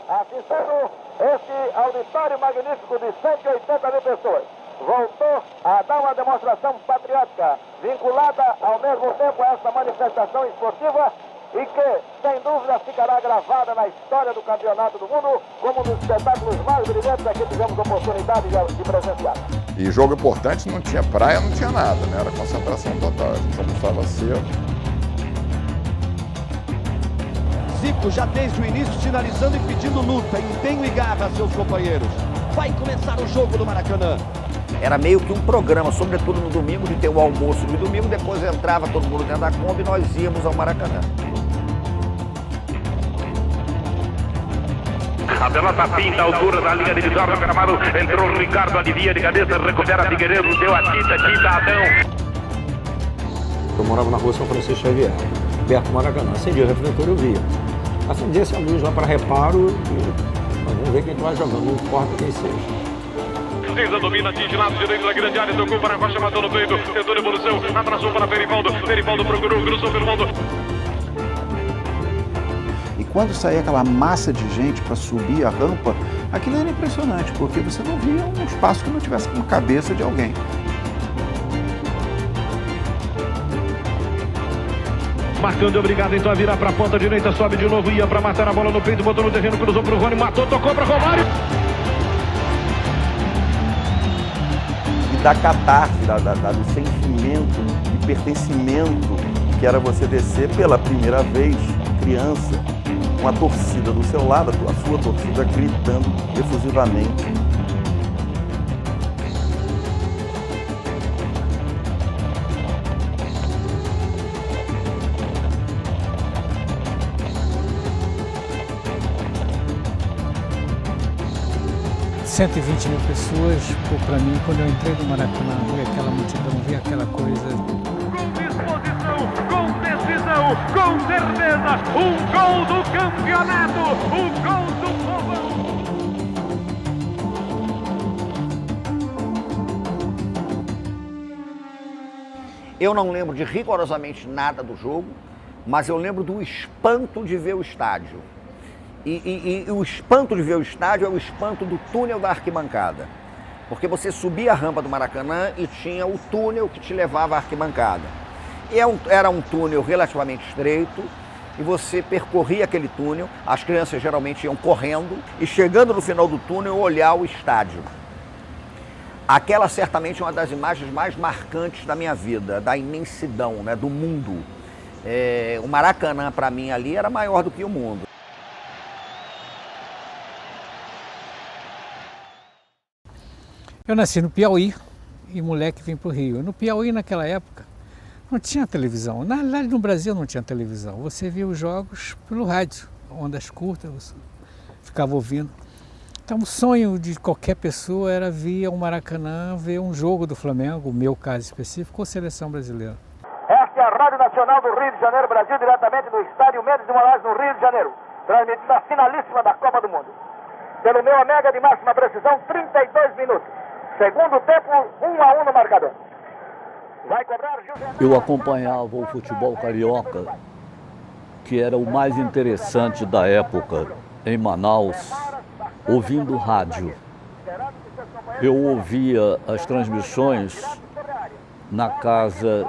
assistindo esse auditório magnífico de 180 mil pessoas. Voltou a dar uma demonstração patriótica vinculada ao mesmo tempo a essa manifestação esportiva e que, sem dúvida, ficará gravada na história do Campeonato do Mundo como um dos espetáculos mais brilhantes que tivemos oportunidade de presenciar. E jogo importante, não tinha praia, não tinha nada, né? Era concentração total, a gente almoçava cedo. Zico já desde o início sinalizando e pedindo luta, empenho e garra a seus companheiros. Vai começar o jogo do Maracanã. Era meio que um programa, sobretudo no domingo, de ter o almoço de domingo, depois entrava todo mundo dentro da Kombi e nós íamos ao Maracanã. A pelota pinta a altura da linha divisória do gramado, entrou o Ricardo, alivia de cabeça, recupera Figueiredo, deu a Tita, Adão. Eu morava na rua São Francisco Xavier, perto do Maracanã. Acendia o refletor, eu via. Acendia-se a luz lá para reparo e vamos ver quem vai jogando, não importa quem seja. César domina, atinge lado direito da grande área, tocou para a Costa, matou no peito, tentou devolução, abraçou para Perivaldo, Perivaldo procurou, cruzou pelo mundo. E quando saía aquela massa de gente para subir a rampa, aquilo era impressionante, porque você não via um espaço que não tivesse uma cabeça de alguém. Marcando, obrigado então a virar para a ponta direita, sobe de novo, ia para matar a bola no peito, botou no terreno, cruzou para o Rony, matou, tocou para Romário. Da catarse, do sentimento de pertencimento que era você descer pela primeira vez, criança, com a torcida do seu lado, a sua torcida gritando efusivamente. .120 mil pessoas, para mim, quando eu entrei no Maracanã, vi aquela multidão, vi aquela coisa. Com disposição, com decisão, com certeza, um gol do campeonato, um gol do povão. Eu não lembro de rigorosamente nada do jogo, mas eu lembro do espanto de ver o estádio. E o espanto de ver o estádio é o espanto do túnel da arquibancada. Porque você subia a rampa do Maracanã e tinha o túnel que te levava à arquibancada. Era um túnel relativamente estreito e você percorria aquele túnel, as crianças geralmente iam correndo e chegando no final do túnel olhar o estádio. Aquela certamente é uma das imagens mais marcantes da minha vida, da imensidão, né, do mundo. O Maracanã para mim ali era maior do que o mundo. Eu nasci no Piauí e moleque vim para o Rio. No Piauí, naquela época, não tinha televisão. Na realidade, no Brasil não tinha televisão. Você via os jogos pelo rádio, ondas curtas, você ficava ouvindo. Então, o sonho de qualquer pessoa era vir ao Maracanã, ver um jogo do Flamengo, o meu caso específico, ou seleção brasileira. Esta é a Rádio Nacional do Rio de Janeiro, Brasil, diretamente do estádio Mendes de Moraes, no Rio de Janeiro, transmitindo a finalíssima da Copa do Mundo. Pelo meu Omega de máxima precisão, 32 minutos. Segundo tempo, 1-1 no marcador. Vai cobrar Juvenal. Eu acompanhava o futebol carioca, que era o mais interessante da época, em Manaus, ouvindo rádio. Eu ouvia as transmissões na casa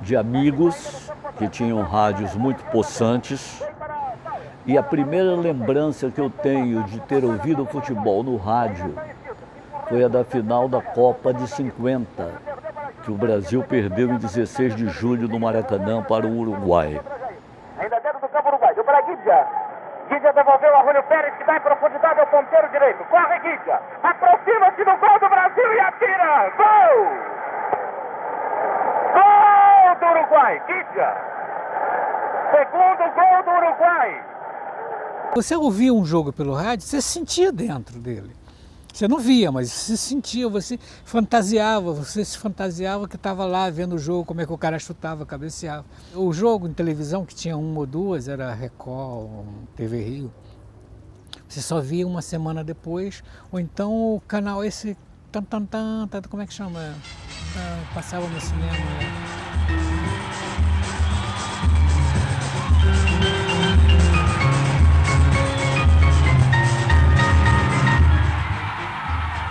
de amigos que tinham rádios muito possantes. E a primeira lembrança que eu tenho de ter ouvido o futebol no rádio foi a da final da Copa de 50, que o Brasil perdeu em 16 de julho no Maracanã para o Uruguai. Ainda dentro do campo uruguaio, para Guidia. Guidia devolveu a Rúlio Pérez, que dá em profundidade ao ponteiro direito. Corre Guidia, aproxima-se do gol do Brasil e atira. Gol! Gol do Uruguai, Guidia. Segundo gol do Uruguai. Você ouvia um jogo pelo rádio, você sentia dentro dele. Você não via, mas você sentia, você se fantasiava que estava lá vendo o jogo, como é que o cara chutava, cabeceava. O jogo em televisão, que tinha uma ou duas, era Record, TV Rio. Você só via uma semana depois, ou então o canal esse, como é que chama? Passava no cinema.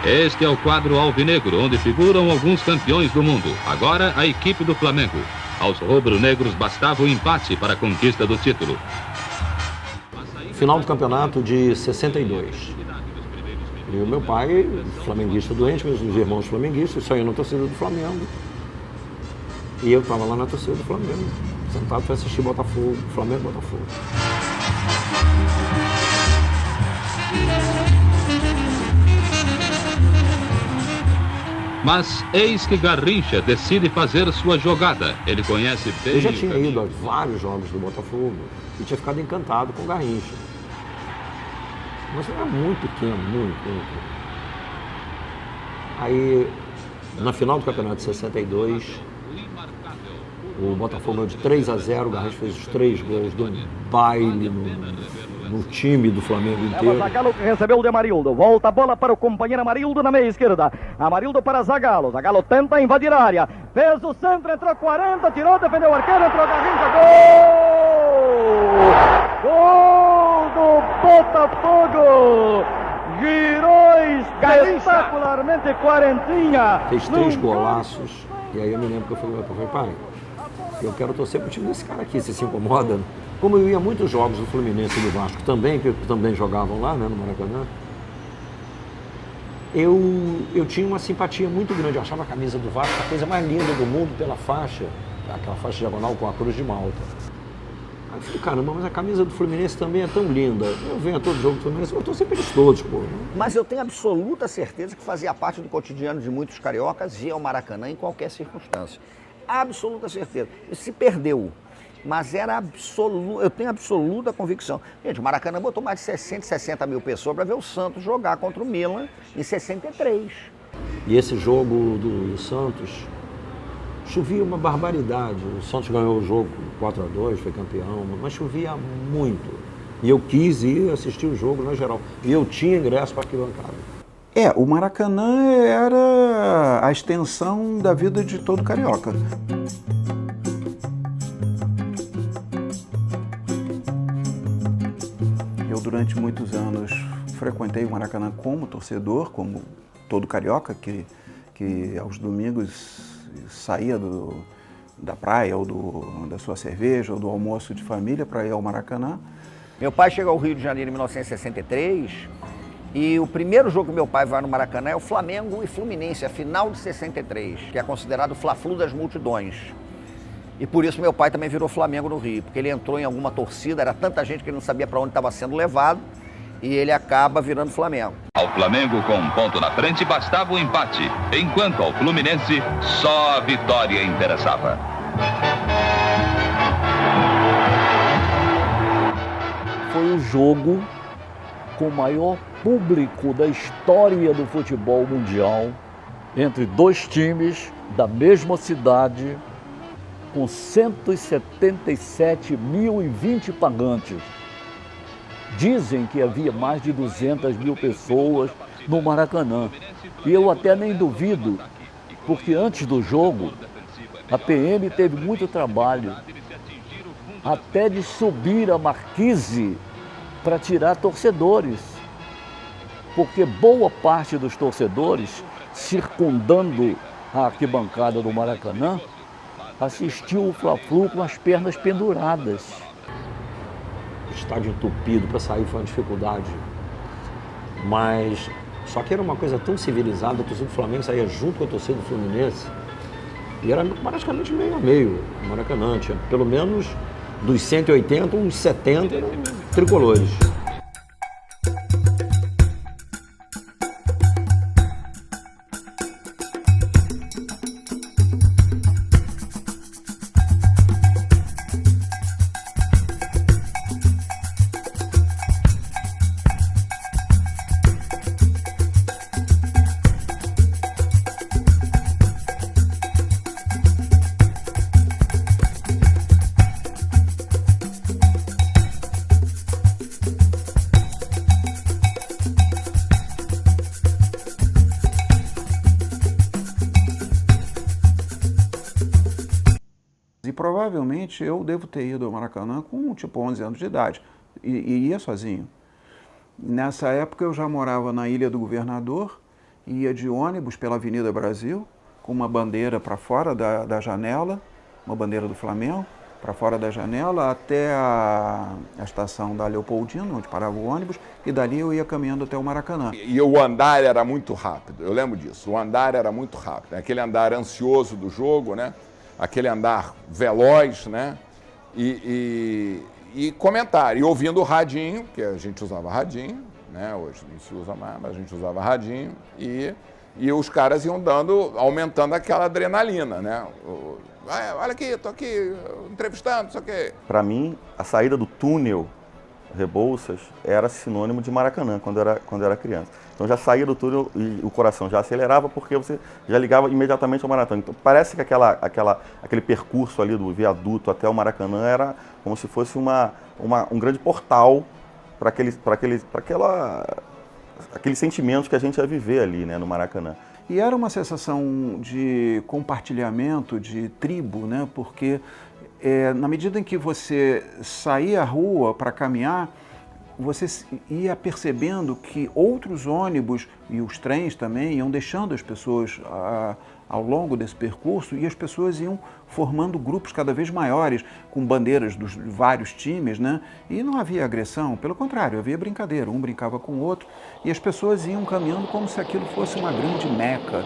Este é o quadro alvinegro, onde figuram alguns campeões do mundo. Agora, a equipe do Flamengo. Aos rubro-negros bastava o empate para a conquista do título. Final do campeonato de 62. E o meu pai, flamenguista doente, meus irmãos flamenguistas, só iam na torcida do Flamengo. E eu estava lá na torcida do Flamengo, sentado para assistir Botafogo, Flamengo e Botafogo. Mas eis que Garrincha decide fazer sua jogada. Ele conhece bem... Eu já tinha ido a vários jogos do Botafogo e tinha ficado encantado com Garrincha. Mas era muito pequeno, muito. Aí, na final do campeonato de 62, o Botafogo ganhou de 3-0, o Garrincha fez os 3 gols, deu um baile no time do Flamengo inteiro. É o Zagallo que recebeu de Amarildo, volta a bola para o companheiro Amarildo na meia esquerda. Amarildo para Zagallo, Zagallo tenta invadir a área, fez o centro, entrou 40, tirou, defendeu o arqueiro, entrou Garrincha, gol! Gol do Botafogo! Girou espetacularmente quarentinha. Fez 3 golaços, e aí eu me lembro que eu falei, pai, eu quero torcer pro time desse cara aqui, você se incomoda? Como eu ia a muitos jogos do Fluminense e do Vasco também, que também jogavam lá, né, no Maracanã, eu tinha uma simpatia muito grande. Eu achava a camisa do Vasco a coisa mais linda do mundo pela faixa, aquela faixa diagonal com a cruz de Malta. Aí eu falei, caramba, mas a camisa do Fluminense também é tão linda. Eu venho a todo jogo do Fluminense, eu torço pelos todos, pô. Mas eu tenho absoluta certeza que fazia parte do cotidiano de muitos cariocas ir ao Maracanã em qualquer circunstância. Absoluta certeza. Isso se perdeu. Mas era absoluto, eu tenho absoluta convicção. Gente, o Maracanã botou mais de 60 mil pessoas para ver o Santos jogar contra o Milan em 63. E esse jogo do Santos, chovia uma barbaridade. O Santos ganhou o jogo 4-2, foi campeão, mas chovia muito. E eu quis ir assistir o jogo na geral. E eu tinha ingresso para arquibancada. O Maracanã era a extensão da vida de todo carioca. Eu, durante muitos anos, frequentei o Maracanã como torcedor, como todo carioca que aos domingos saía da praia ou da sua cerveja ou do almoço de família para ir ao Maracanã. Meu pai chegou ao Rio de Janeiro em 1963 e o primeiro jogo que meu pai vai no Maracanã é o Flamengo e Fluminense, a final de 63, que é considerado o Fla-Flu das multidões. E por isso meu pai também virou Flamengo no Rio, porque ele entrou em alguma torcida, era tanta gente que ele não sabia para onde estava sendo levado, e ele acaba virando Flamengo. Ao Flamengo, com um ponto na frente, bastava o empate, enquanto ao Fluminense, só a vitória interessava. Foi o jogo com o maior público da história do futebol mundial, entre dois times da mesma cidade, com 177.020 pagantes. Dizem que havia mais de 200 mil pessoas no Maracanã. E eu até nem duvido, porque antes do jogo, a PM teve muito trabalho, até de subir a marquise para tirar torcedores. Porque boa parte dos torcedores, circundando a arquibancada do Maracanã, assistiu o Fla-Flu com as pernas penduradas. O estádio entupido, para sair foi uma dificuldade. Mas, só que era uma coisa tão civilizada, a torcida do Flamengo saía junto com a torcida do Fluminense. E era praticamente meio a meio. O Maracanã tinha pelo menos dos 180, uns 70 eram tricolores. E provavelmente eu devo ter ido ao Maracanã com tipo 11 anos de idade e ia sozinho. Nessa época eu já morava na Ilha do Governador ia de ônibus pela Avenida Brasil, com uma bandeira para fora da janela, uma bandeira do Flamengo, para fora da janela, até a estação da Leopoldina, onde parava o ônibus, e dali eu ia caminhando até o Maracanã. E o andar era muito rápido, eu lembro disso, o andar era muito rápido, aquele andar ansioso do jogo, né? Aquele andar veloz, né? E comentar, e ouvindo o radinho, que a gente usava radinho, né? Hoje não se usa mais, mas a gente usava radinho, e os caras iam aumentando aquela adrenalina, né? Olha aqui, estou aqui entrevistando, não sei o quê. Para mim, a saída do túnel Rebouças era sinônimo de Maracanã quando eu era criança. Então já saía do túnel e o coração já acelerava porque você já ligava imediatamente ao Maracanã. Então parece que aquele percurso ali do viaduto até o Maracanã era como se fosse um grande portal para aqueles sentimentos que a gente ia viver ali, né, no Maracanã. E era uma sensação de compartilhamento, de tribo, né? Porque na medida em que você saía à rua para caminhar, você ia percebendo que outros ônibus e os trens também iam deixando as pessoas ao longo desse percurso, e as pessoas iam formando grupos cada vez maiores, com bandeiras dos vários times, né? E não havia agressão, pelo contrário, havia brincadeira, um brincava com o outro, e as pessoas iam caminhando como se aquilo fosse uma grande meca.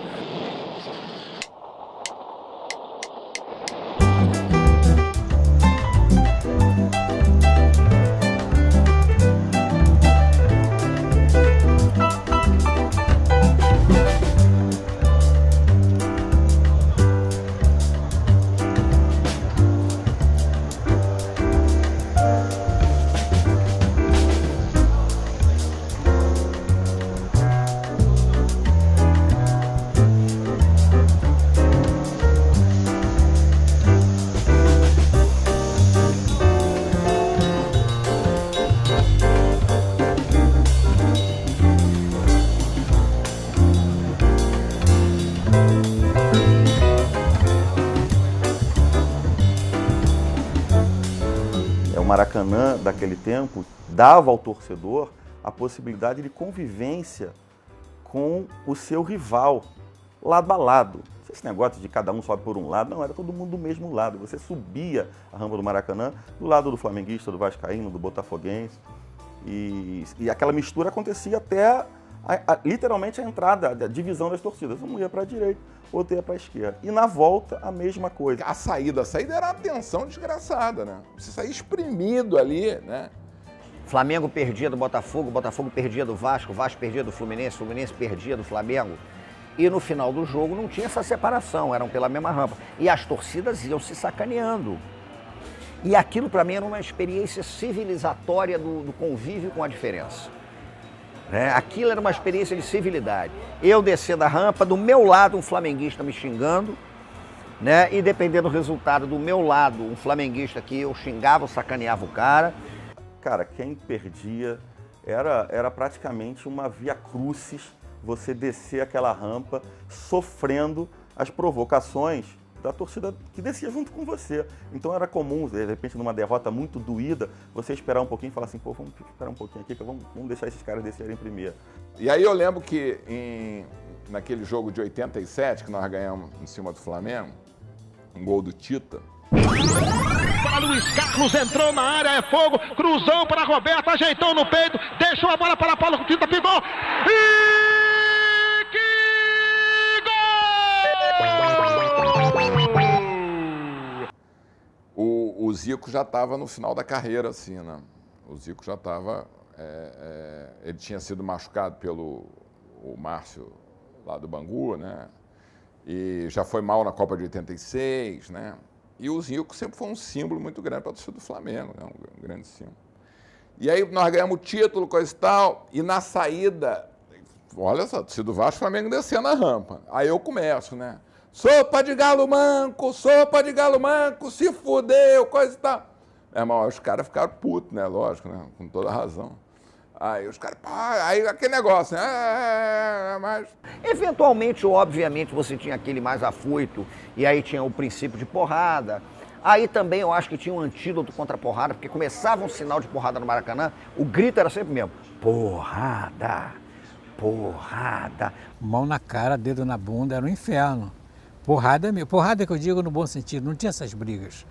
O Maracanã, daquele tempo, dava ao torcedor a possibilidade de convivência com o seu rival, lado a lado. Esse negócio de cada um sobe por um lado, não, era todo mundo do mesmo lado. Você subia a rampa do Maracanã, do lado do flamenguista, do vascaíno, do botafoguense, e aquela mistura acontecia até literalmente a entrada, a divisão das torcidas. Um ia para a direita, outro ia para a esquerda. E na volta, a mesma coisa. A saída era uma tensão desgraçada, né? Você saía espremido ali, né? Flamengo perdia do Botafogo, Botafogo perdia do Vasco, Vasco perdia do Fluminense, Fluminense perdia do Flamengo. E no final do jogo não tinha essa separação, eram pela mesma rampa. E as torcidas iam se sacaneando. E aquilo para mim era uma experiência civilizatória do convívio com a diferença. Aquilo era uma experiência de civilidade. Eu descer da rampa, do meu lado um flamenguista me xingando, né? E dependendo do resultado, do meu lado um flamenguista que eu xingava, eu sacaneava o cara. Cara, quem perdia era praticamente uma via crucis, você descer aquela rampa sofrendo as provocações da torcida que descia junto com você. Então era comum, de repente, numa derrota muito doída, você esperar um pouquinho e falar assim, pô, vamos esperar um pouquinho aqui, que vamos deixar esses caras descerem primeiro. E aí eu lembro que naquele jogo de 87, que nós ganhamos em cima do Flamengo, um gol do Tita. Para Luiz Carlos, entrou na área, é fogo, cruzou para Roberto, ajeitou no peito, deixou a bola para Paulo Tita, pegou O Zico já estava no final da carreira, assim, né? O Zico já estava... ele tinha sido machucado pelo Márcio, lá do Bangu, né? E já foi mal na Copa de 86, né? E o Zico sempre foi um símbolo muito grande para a torcida do Flamengo, né? Um grande símbolo. E aí nós ganhamos o título, coisa e tal, e na saída, olha só, a torcida do Vasco, o Flamengo descendo a rampa. Aí eu começo, né? Sopa de galo manco, se fudeu, coisa e tal. Mas os caras ficaram putos, né? Lógico, né? Com toda razão. Aí os caras, aí aquele negócio, né? Mas... Eventualmente, obviamente, você tinha aquele mais afoito, e aí tinha o princípio de porrada. Aí também eu acho que tinha um antídoto contra a porrada, porque começava um sinal de porrada no Maracanã, o grito era sempre mesmo, porrada, Porrada. Mão na cara, dedo na bunda, era um inferno. Porrada mesmo. Porrada que eu digo no bom sentido, não tinha essas brigas.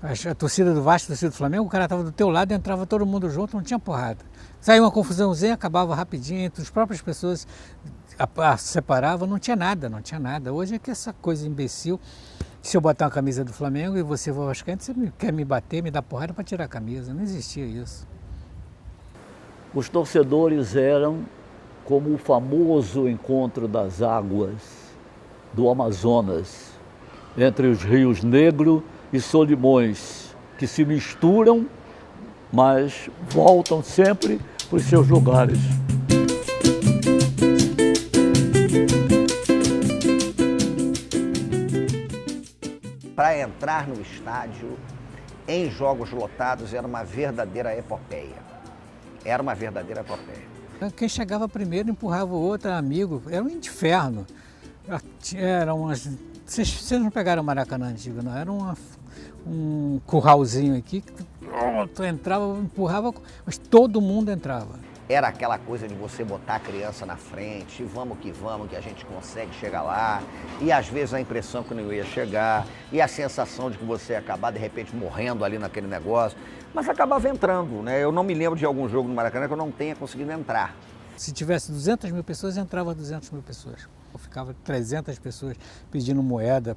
A torcida do Vasco, a torcida do Flamengo, o cara estava do teu lado, entrava todo mundo junto, não tinha porrada. Saía uma confusãozinha, acabava rapidinho, entre as próprias pessoas separava, não tinha nada. Hoje é que essa coisa imbecil, se eu botar uma camisa do Flamengo e você for vascaíno, você quer me bater, me dar porrada para tirar a camisa, não existia isso. Os torcedores eram como o famoso encontro das águas do Amazonas, entre os rios Negro e Solimões, que se misturam, mas voltam sempre para os seus lugares. Para entrar no estádio, em jogos lotados, era uma verdadeira epopeia. Era uma verdadeira epopeia. Quem chegava primeiro empurrava o outro, era amigo, era um inferno. Era umas... Vocês não pegaram o Maracanã antigo, não? Era um curralzinho aqui, que tu entrava, empurrava, mas todo mundo entrava. Era aquela coisa de você botar a criança na frente, vamos, que a gente consegue chegar lá. E às vezes a impressão que não ia chegar, e a sensação de que você ia acabar de repente morrendo ali naquele negócio. Mas acabava entrando, né? Eu não me lembro de algum jogo no Maracanã que eu não tenha conseguido entrar. Se tivesse 200 mil pessoas, entrava 200 mil pessoas. Ficava 300 pessoas pedindo moeda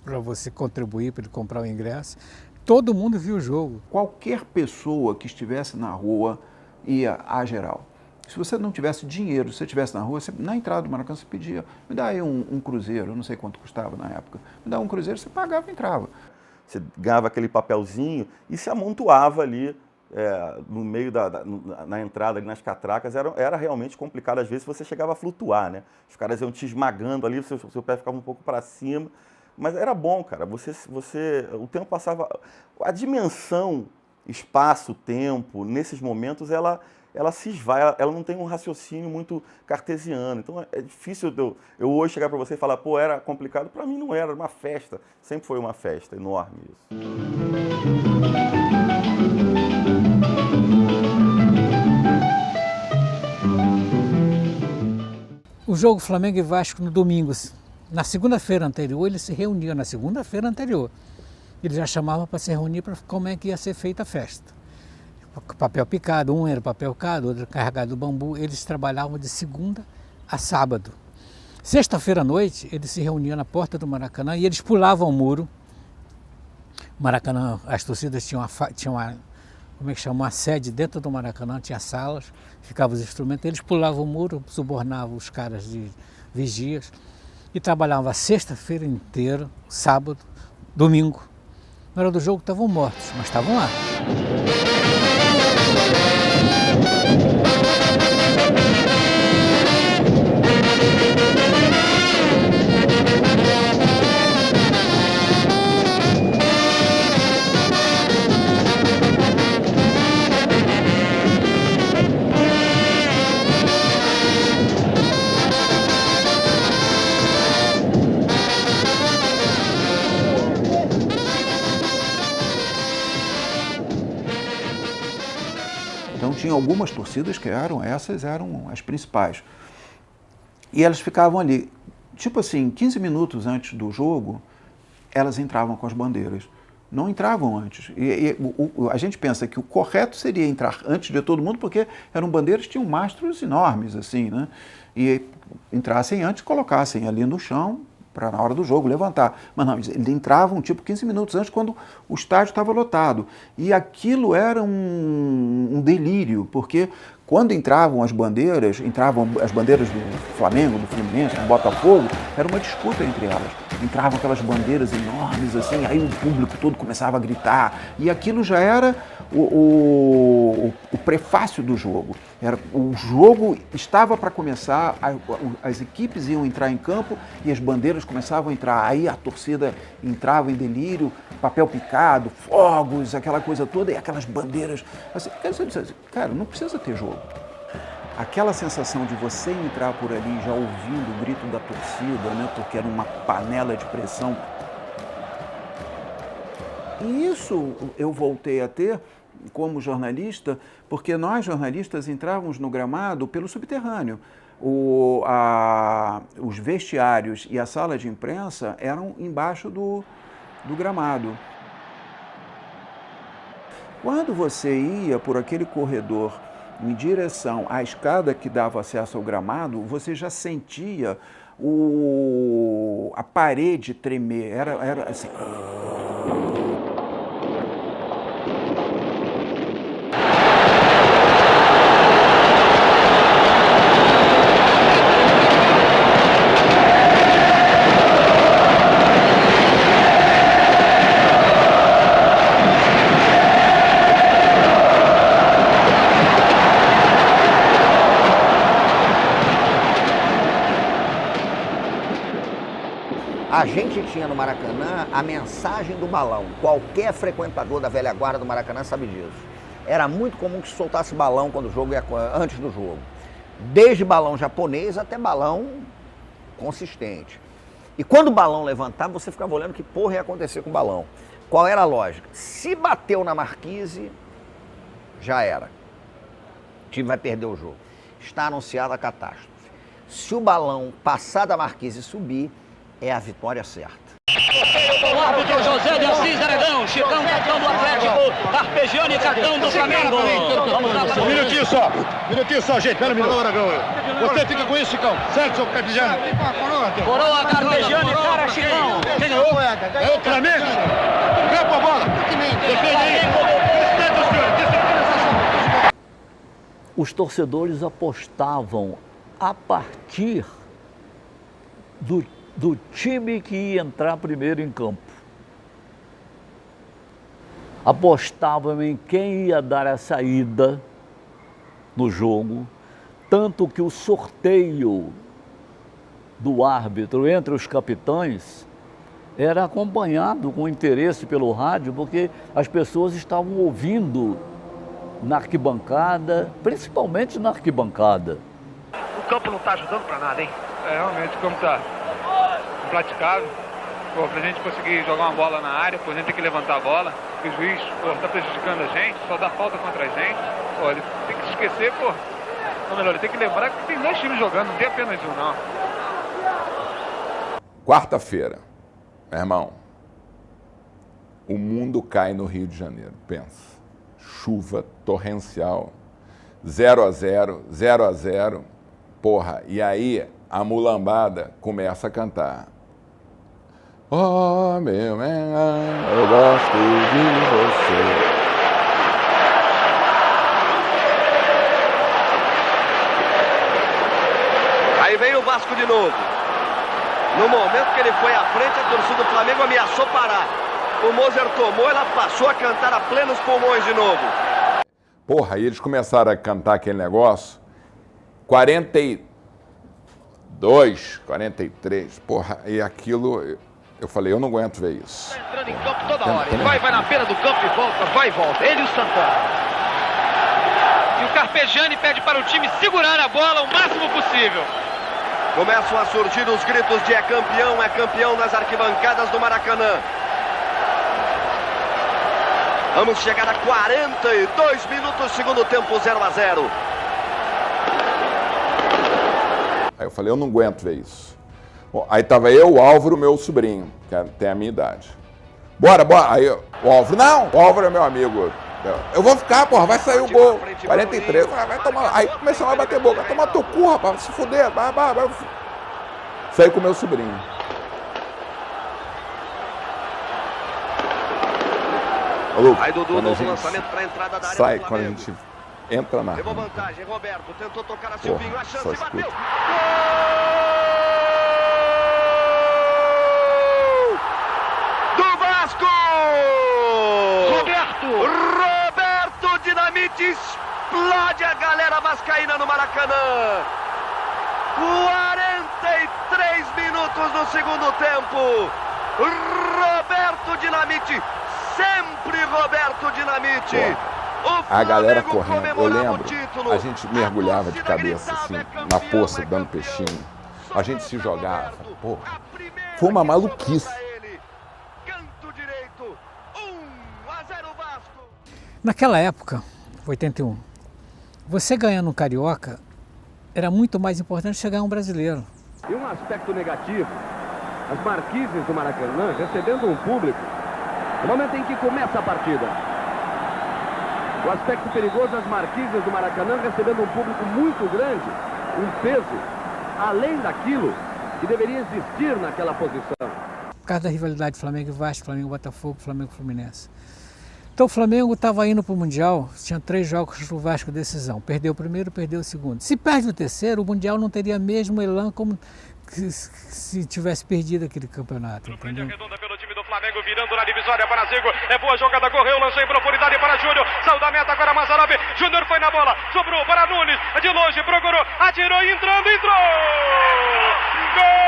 para você contribuir, para ele comprar o ingresso. Todo mundo viu o jogo. Qualquer pessoa que estivesse na rua ia à geral. Se você não tivesse dinheiro, se você estivesse na rua, na entrada do Maracanã você pedia, me dá aí um cruzeiro, eu não sei quanto custava na época, me dá um cruzeiro, você pagava e entrava. Você ganhava aquele papelzinho e se amontoava ali no meio na entrada, ali nas catracas. Era realmente complicado, às vezes você chegava a flutuar, né? Os caras iam te esmagando ali, seu pé ficava um pouco para cima, mas era bom, cara, o tempo passava, a dimensão, espaço, tempo, nesses momentos, ela se esvai, ela não tem um raciocínio muito cartesiano. Então é difícil eu hoje chegar para você e falar, pô, era complicado. Para mim não era uma festa, sempre foi uma festa enorme isso. O jogo Flamengo e Vasco no domingo, na segunda-feira anterior, eles se reuniam na segunda-feira anterior. Eles já chamavam para se reunir para como é que ia ser feita a festa. Papel picado, um era papel picado, outro carregado do bambu. Eles trabalhavam de segunda a sábado. Sexta-feira à noite, eles se reuniam na porta do Maracanã e eles pulavam o muro. Maracanã, as torcidas tinham uma sede dentro do Maracanã, tinha salas, ficavam os instrumentos. Eles pulavam o muro, subornavam os caras de vigias e trabalhavam a sexta-feira inteira, sábado, domingo. Na hora do jogo estavam mortos, mas estavam lá. Então tinha algumas torcidas que essas eram as principais. E elas ficavam ali, tipo assim, 15 minutos antes do jogo, elas entravam com as bandeiras. Não entravam antes. A gente pensa que o correto seria entrar antes de todo mundo, porque eram bandeiras que tinham mastros enormes, assim, né? E entrassem antes, colocassem ali no chão, para na hora do jogo levantar. Mas não, eles entravam tipo 15 minutos antes, quando o estádio estava lotado. E aquilo era um delírio, porque quando entravam as bandeiras do Flamengo, do Fluminense, do Botafogo, era uma disputa entre elas. Entravam aquelas bandeiras enormes assim, aí o público todo começava a gritar. E aquilo já era o prefácio do jogo. O jogo estava para começar, as equipes iam entrar em campo e as bandeiras começavam a entrar. Aí a torcida entrava em delírio, papel picado, fogos, aquela coisa toda, e aquelas bandeiras. Assim, cara, não precisa ter jogo. Aquela sensação de você entrar por ali já ouvindo o grito da torcida, né, porque era uma panela de pressão. E isso eu voltei a ter como jornalista, porque nós jornalistas entrávamos no gramado pelo subterrâneo. os vestiários e a sala de imprensa eram embaixo do gramado. Quando você ia por aquele corredor em direção à escada que dava acesso ao gramado, você já sentia a parede tremer. Era assim. A gente tinha no Maracanã a mensagem do balão. Qualquer frequentador da velha guarda do Maracanã sabe disso. Era muito comum que se soltasse balão quando o jogo ia, antes do jogo. Desde balão japonês até balão consistente. E quando o balão levantava, você ficava olhando que porra ia acontecer com o balão. Qual era a lógica? Se bateu na marquise, já era. O time vai perder o jogo. Está anunciada a catástrofe. Se o balão passar da marquise e subir, é a vitória certa. O árbitro José de Assis Aragão, Chicão, cartão do Atlético, Carpegiani, cartão do Flamengo. Vamos lá para um minutinho só, gente, pera um minuto. Aragão, você fica com isso, Chicão, certo, seu Carpegiani? Coroa, Carpegiani, cara, Chicão. Quem ganhou? É o Flamengo. Campo a bola. Defende aí. Os torcedores apostavam a partir do time que ia entrar primeiro em campo. Apostavam em quem ia dar a saída no jogo, tanto que o sorteio do árbitro entre os capitães era acompanhado com interesse pelo rádio, porque as pessoas estavam ouvindo na arquibancada, principalmente na arquibancada. O campo não está ajudando para nada, hein? Realmente o campo está impraticável. Pra gente conseguir jogar uma bola na área, a gente tem que levantar a bola. O juiz tá prejudicando a gente, só dá falta contra a gente. Ele tem que se esquecer, ou melhor, ele tem que lembrar que tem 2 times jogando, não tem apenas um, não. Quarta-feira, meu irmão, o mundo cai no Rio de Janeiro, pensa. Chuva torrencial, 0-0, 0-0, porra, e aí a mulambada começa a cantar. Oh, meu menino, eu gosto de você. Aí vem o Vasco de novo. No momento que ele foi à frente, a torcida do Flamengo ameaçou parar. O Moser tomou, ela passou a cantar a plenos pulmões de novo. Porra, aí eles começaram a cantar aquele negócio. 42, 43, porra, e aquilo... Eu falei, eu não aguento ver isso. Tá entrando em campo toda hora. Ele vai na beira do campo e volta, vai e volta. Ele e o Santana. E o Carpegiani pede para o time segurar a bola o máximo possível. Começam a surgir os gritos de é campeão nas arquibancadas do Maracanã. Vamos chegar a 42 minutos, segundo tempo, 0-0. Aí eu falei, eu não aguento ver isso. Bom, aí tava eu, o Álvaro, meu sobrinho, que tem a minha idade. Bora. Aí o Álvaro, não, o Álvaro é meu amigo. Eu vou ficar, porra, vai sair o gol. 43, vai tomar. Aí começamos a bater boca, vai tomar teu cu, rapaz, vai se fuder, vai. Saí com o meu sobrinho. Maluco, aí Dudu, quando a gente lançamento para a entrada da área sai, quando a gente entra na... Levou vantagem, Roberto tentou tocar a Silvinho, a chance, bateu. Gol! Do Vasco! Roberto Dinamite explode a galera vascaína no Maracanã. 43 minutos no segundo tempo. Roberto Dinamite, sempre Roberto Dinamite. A galera correndo, eu lembro, a gente mergulhava de cabeça assim, na poça, dando peixinho. A gente se jogava, porra, foi uma maluquice. Naquela época, 81, você ganhando um Carioca era muito mais importante chegar um brasileiro. E um aspecto negativo, as marquises do Maracanã recebendo um público no momento em que começa a partida. O aspecto perigoso, as marquises do Maracanã recebendo um público muito grande, um peso além daquilo que deveria existir naquela posição. Por causa da rivalidade Flamengo e Vasco, Flamengo e Botafogo, Flamengo e Fluminense. Então o Flamengo estava indo para o Mundial, tinha 3 jogos para o Vasco decisão. Perdeu o primeiro, perdeu o segundo. Se perde o terceiro, o Mundial não teria mesmo elan como se tivesse perdido aquele campeonato. Frente arredonda pelo time do Flamengo, virando na divisória para Zico. É boa jogada, correu, lançou em profundidade para Júnior. Saiu da meta agora Mazzaropi. Júnior foi na bola, sobrou para Nunes. De longe, procurou, atirou, entrando, entrou! Gol!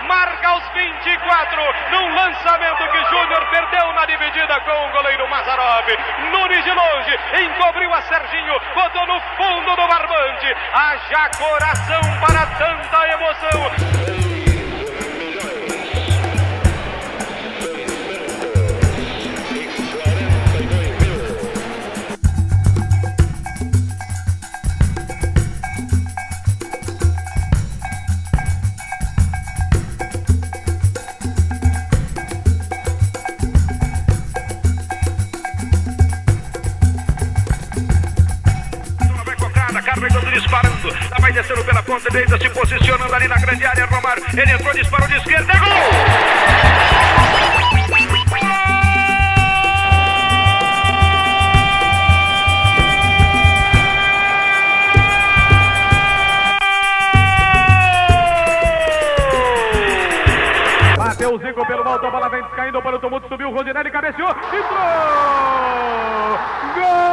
Marca aos 24, num lançamento que Júnior perdeu na dividida com o goleiro Mazzaropi. Nunes de longe, encobriu a Serginho, botou no fundo do barbante. Haja coração para tanta emoção. Disparando, vai descendo pela ponta direita, se posicionando ali na grande área, Romário, ele entrou, disparou de esquerda, é gol! Bateu o Zico pelo alto, a bola vem caindo para o tumulto, subiu o Rodinelli, cabeceou, entrou! Gol!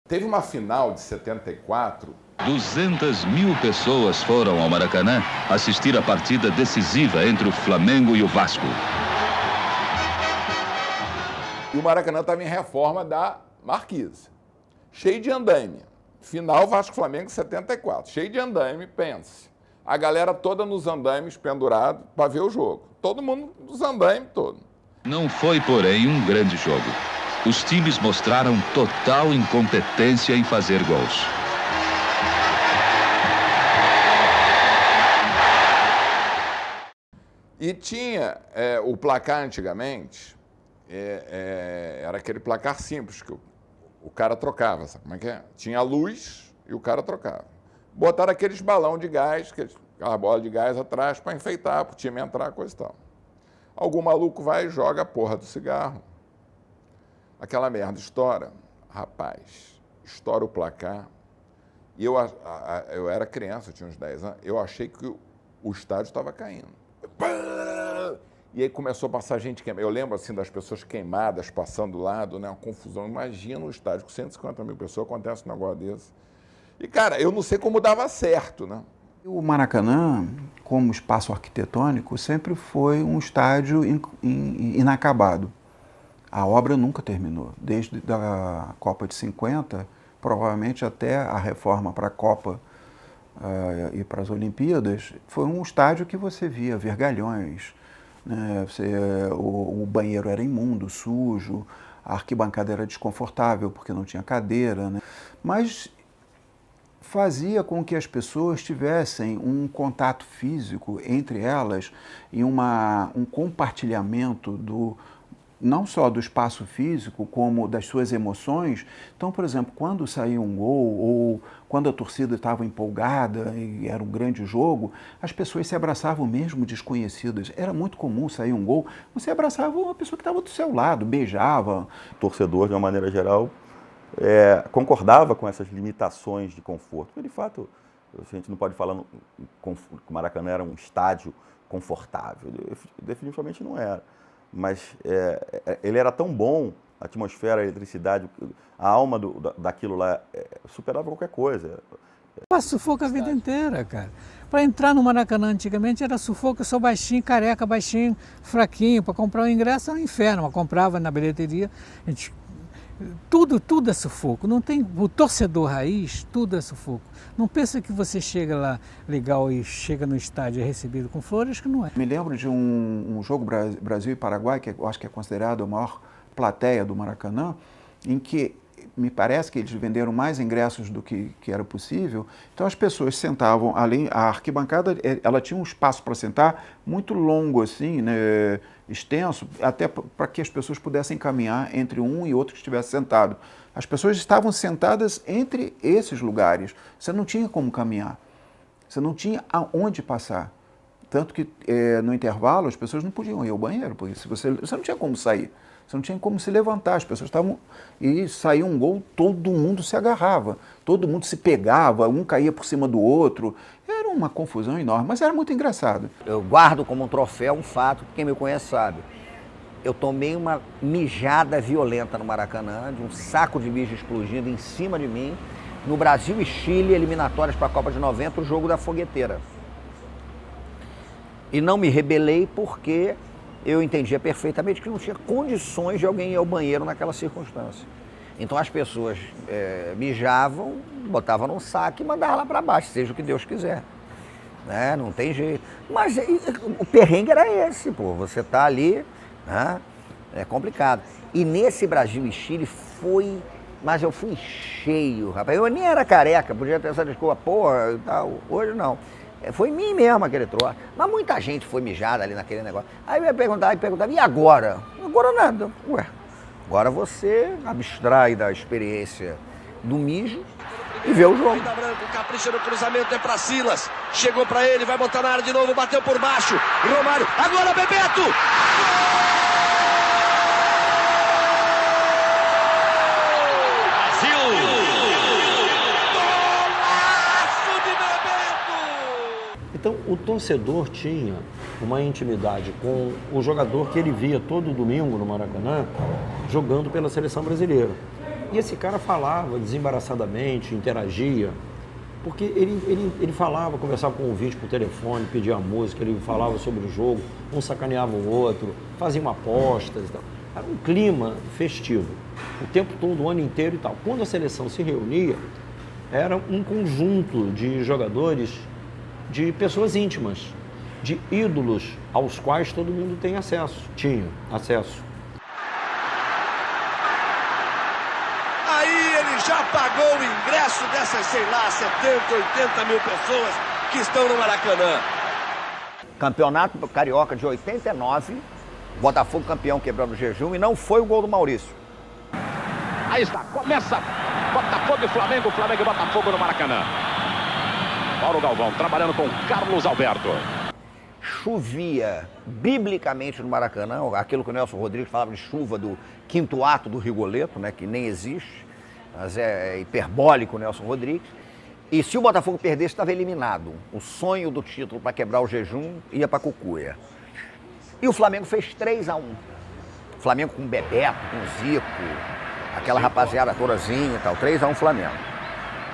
Teve uma final de 74. 200 mil pessoas foram ao Maracanã assistir a partida decisiva entre o Flamengo e o Vasco. E o Maracanã estava em reforma da Marquise. Cheio de andaime. Final Vasco-Flamengo 74. Cheio de andaime, pense. A galera toda nos andaimes pendurado para ver o jogo. Todo mundo nos andaimes, todo. Não foi, porém, um grande jogo. Os times mostraram total incompetência em fazer gols. E tinha o placar antigamente, era aquele placar simples, que o cara trocava, sabe como é que é? Tinha luz e o cara trocava. Botaram aqueles balão de gás, aquela bola de gás atrás para enfeitar, para o time entrar, coisa e tal. Algum maluco vai e joga a porra do cigarro. Aquela merda estoura, rapaz, estoura o placar. E eu era criança, eu tinha uns 10 anos, eu achei que o estádio estava caindo. E aí começou a passar gente queimada. Eu lembro assim das pessoas queimadas passando do lado, né? Uma confusão. Imagina um estádio com 150 mil pessoas, acontece um negócio desse. E, cara, eu não sei como dava certo, né? O Maracanã, como espaço arquitetônico, sempre foi um estádio inacabado. A obra nunca terminou. Desde a Copa de 50, provavelmente até a reforma para a Copa e para as Olimpíadas, foi um estádio que você via vergalhões, né? O banheiro era imundo, sujo, a arquibancada era desconfortável porque não tinha cadeira, né? Mas fazia com que as pessoas tivessem um contato físico entre elas e um compartilhamento não só do espaço físico, como das suas emoções. Então, por exemplo, quando saía um gol ou quando a torcida estava empolgada e era um grande jogo, as pessoas se abraçavam mesmo desconhecidas. Era muito comum sair um gol, você abraçava uma pessoa que estava do seu lado, beijava. O torcedor, de uma maneira geral, concordava com essas limitações de conforto. De fato, a gente não pode falar que o Maracanã era um estádio confortável. Definitivamente não era. Mas ele era tão bom, a atmosfera, a eletricidade, a alma daquilo lá superava qualquer coisa. Passa sufoco a vida inteira, cara. Para entrar no Maracanã antigamente era sufoco, eu sou baixinho, careca, baixinho, fraquinho. Para comprar um ingresso era um inferno, mas comprava na bilheteria. A gente, tudo é sufoco. Não tem, o torcedor raiz, tudo é sufoco. Não pensa que você chega lá legal e chega no estádio e é recebido com flores, que não é. Me lembro de um jogo Brasil e Paraguai, que eu acho que é considerado a maior plateia do Maracanã, em que me parece que eles venderam mais ingressos do que era possível. Então as pessoas sentavam, além, a arquibancada, ela tinha um espaço para sentar muito longo assim, né, extenso, até para que as pessoas pudessem caminhar entre um e outro que estivesse sentado. As pessoas estavam sentadas entre esses lugares. Você não tinha como caminhar. Você não tinha aonde passar. Tanto que no intervalo as pessoas não podiam ir ao banheiro, porque você não tinha como sair. Você não tinha como se levantar, as pessoas estavam... E saía um gol, todo mundo se agarrava, todo mundo se pegava, um caía por cima do outro. Era uma confusão enorme, mas era muito engraçado. Eu guardo como um troféu um fato, que quem me conhece sabe. Eu tomei uma mijada violenta no Maracanã, de um saco de mijo explodindo em cima de mim, no Brasil e Chile, eliminatórias para a Copa de 90, o jogo da fogueteira. E não me rebelei porque... eu entendia perfeitamente que não tinha condições de alguém ir ao banheiro naquela circunstância. Então as pessoas mijavam, botavam num saco e mandavam lá para baixo, seja o que Deus quiser. Né? Não tem jeito. Mas o perrengue era esse, pô. Você tá ali, né? É complicado. E nesse Brasil e Chile foi... Mas eu fui cheio, rapaz. Eu nem era careca, podia ter essa desculpa, porra, tal. Hoje não. Foi em mim mesmo aquele troço. Mas muita gente foi mijada ali naquele negócio. Aí eu ia perguntar, e agora? Agora nada. Ué, agora você abstrai da experiência do mijo e vê o jogo. Capricha no cruzamento, é pra Silas. Chegou pra ele, vai botar na área de novo, bateu por baixo. Romário, agora Bebeto! Então, o torcedor tinha uma intimidade com o jogador que ele via todo domingo no Maracanã jogando pela seleção brasileira. E esse cara falava desembaraçadamente, interagia, porque ele falava, conversava com o ouvinte por telefone, pedia música, ele falava sobre o jogo, um sacaneava o outro, fazia apostas e tal. Era um clima festivo, o tempo todo, o ano inteiro e tal. Quando a seleção se reunia, era um conjunto de jogadores, de pessoas íntimas, de ídolos aos quais todo mundo tinha acesso. Aí ele já pagou o ingresso dessas, sei lá, 70, 80 mil pessoas que estão no Maracanã. Campeonato Carioca de 89, Botafogo campeão quebrando o jejum, e não foi o gol do Maurício. Aí está, começa Botafogo e Flamengo e Botafogo no Maracanã. Mauro Galvão trabalhando com Carlos Alberto. Chovia biblicamente no Maracanã, aquilo que o Nelson Rodrigues falava de chuva do quinto ato do Rigoletto, né, que nem existe, mas é hiperbólico o Nelson Rodrigues. E se o Botafogo perdesse, estava eliminado. O sonho do título para quebrar o jejum ia para Cucuia. E o Flamengo fez 3-1. O Flamengo com Bebeto, com Zico, aquela rapaziada todazinha e tal, 3-1 Flamengo.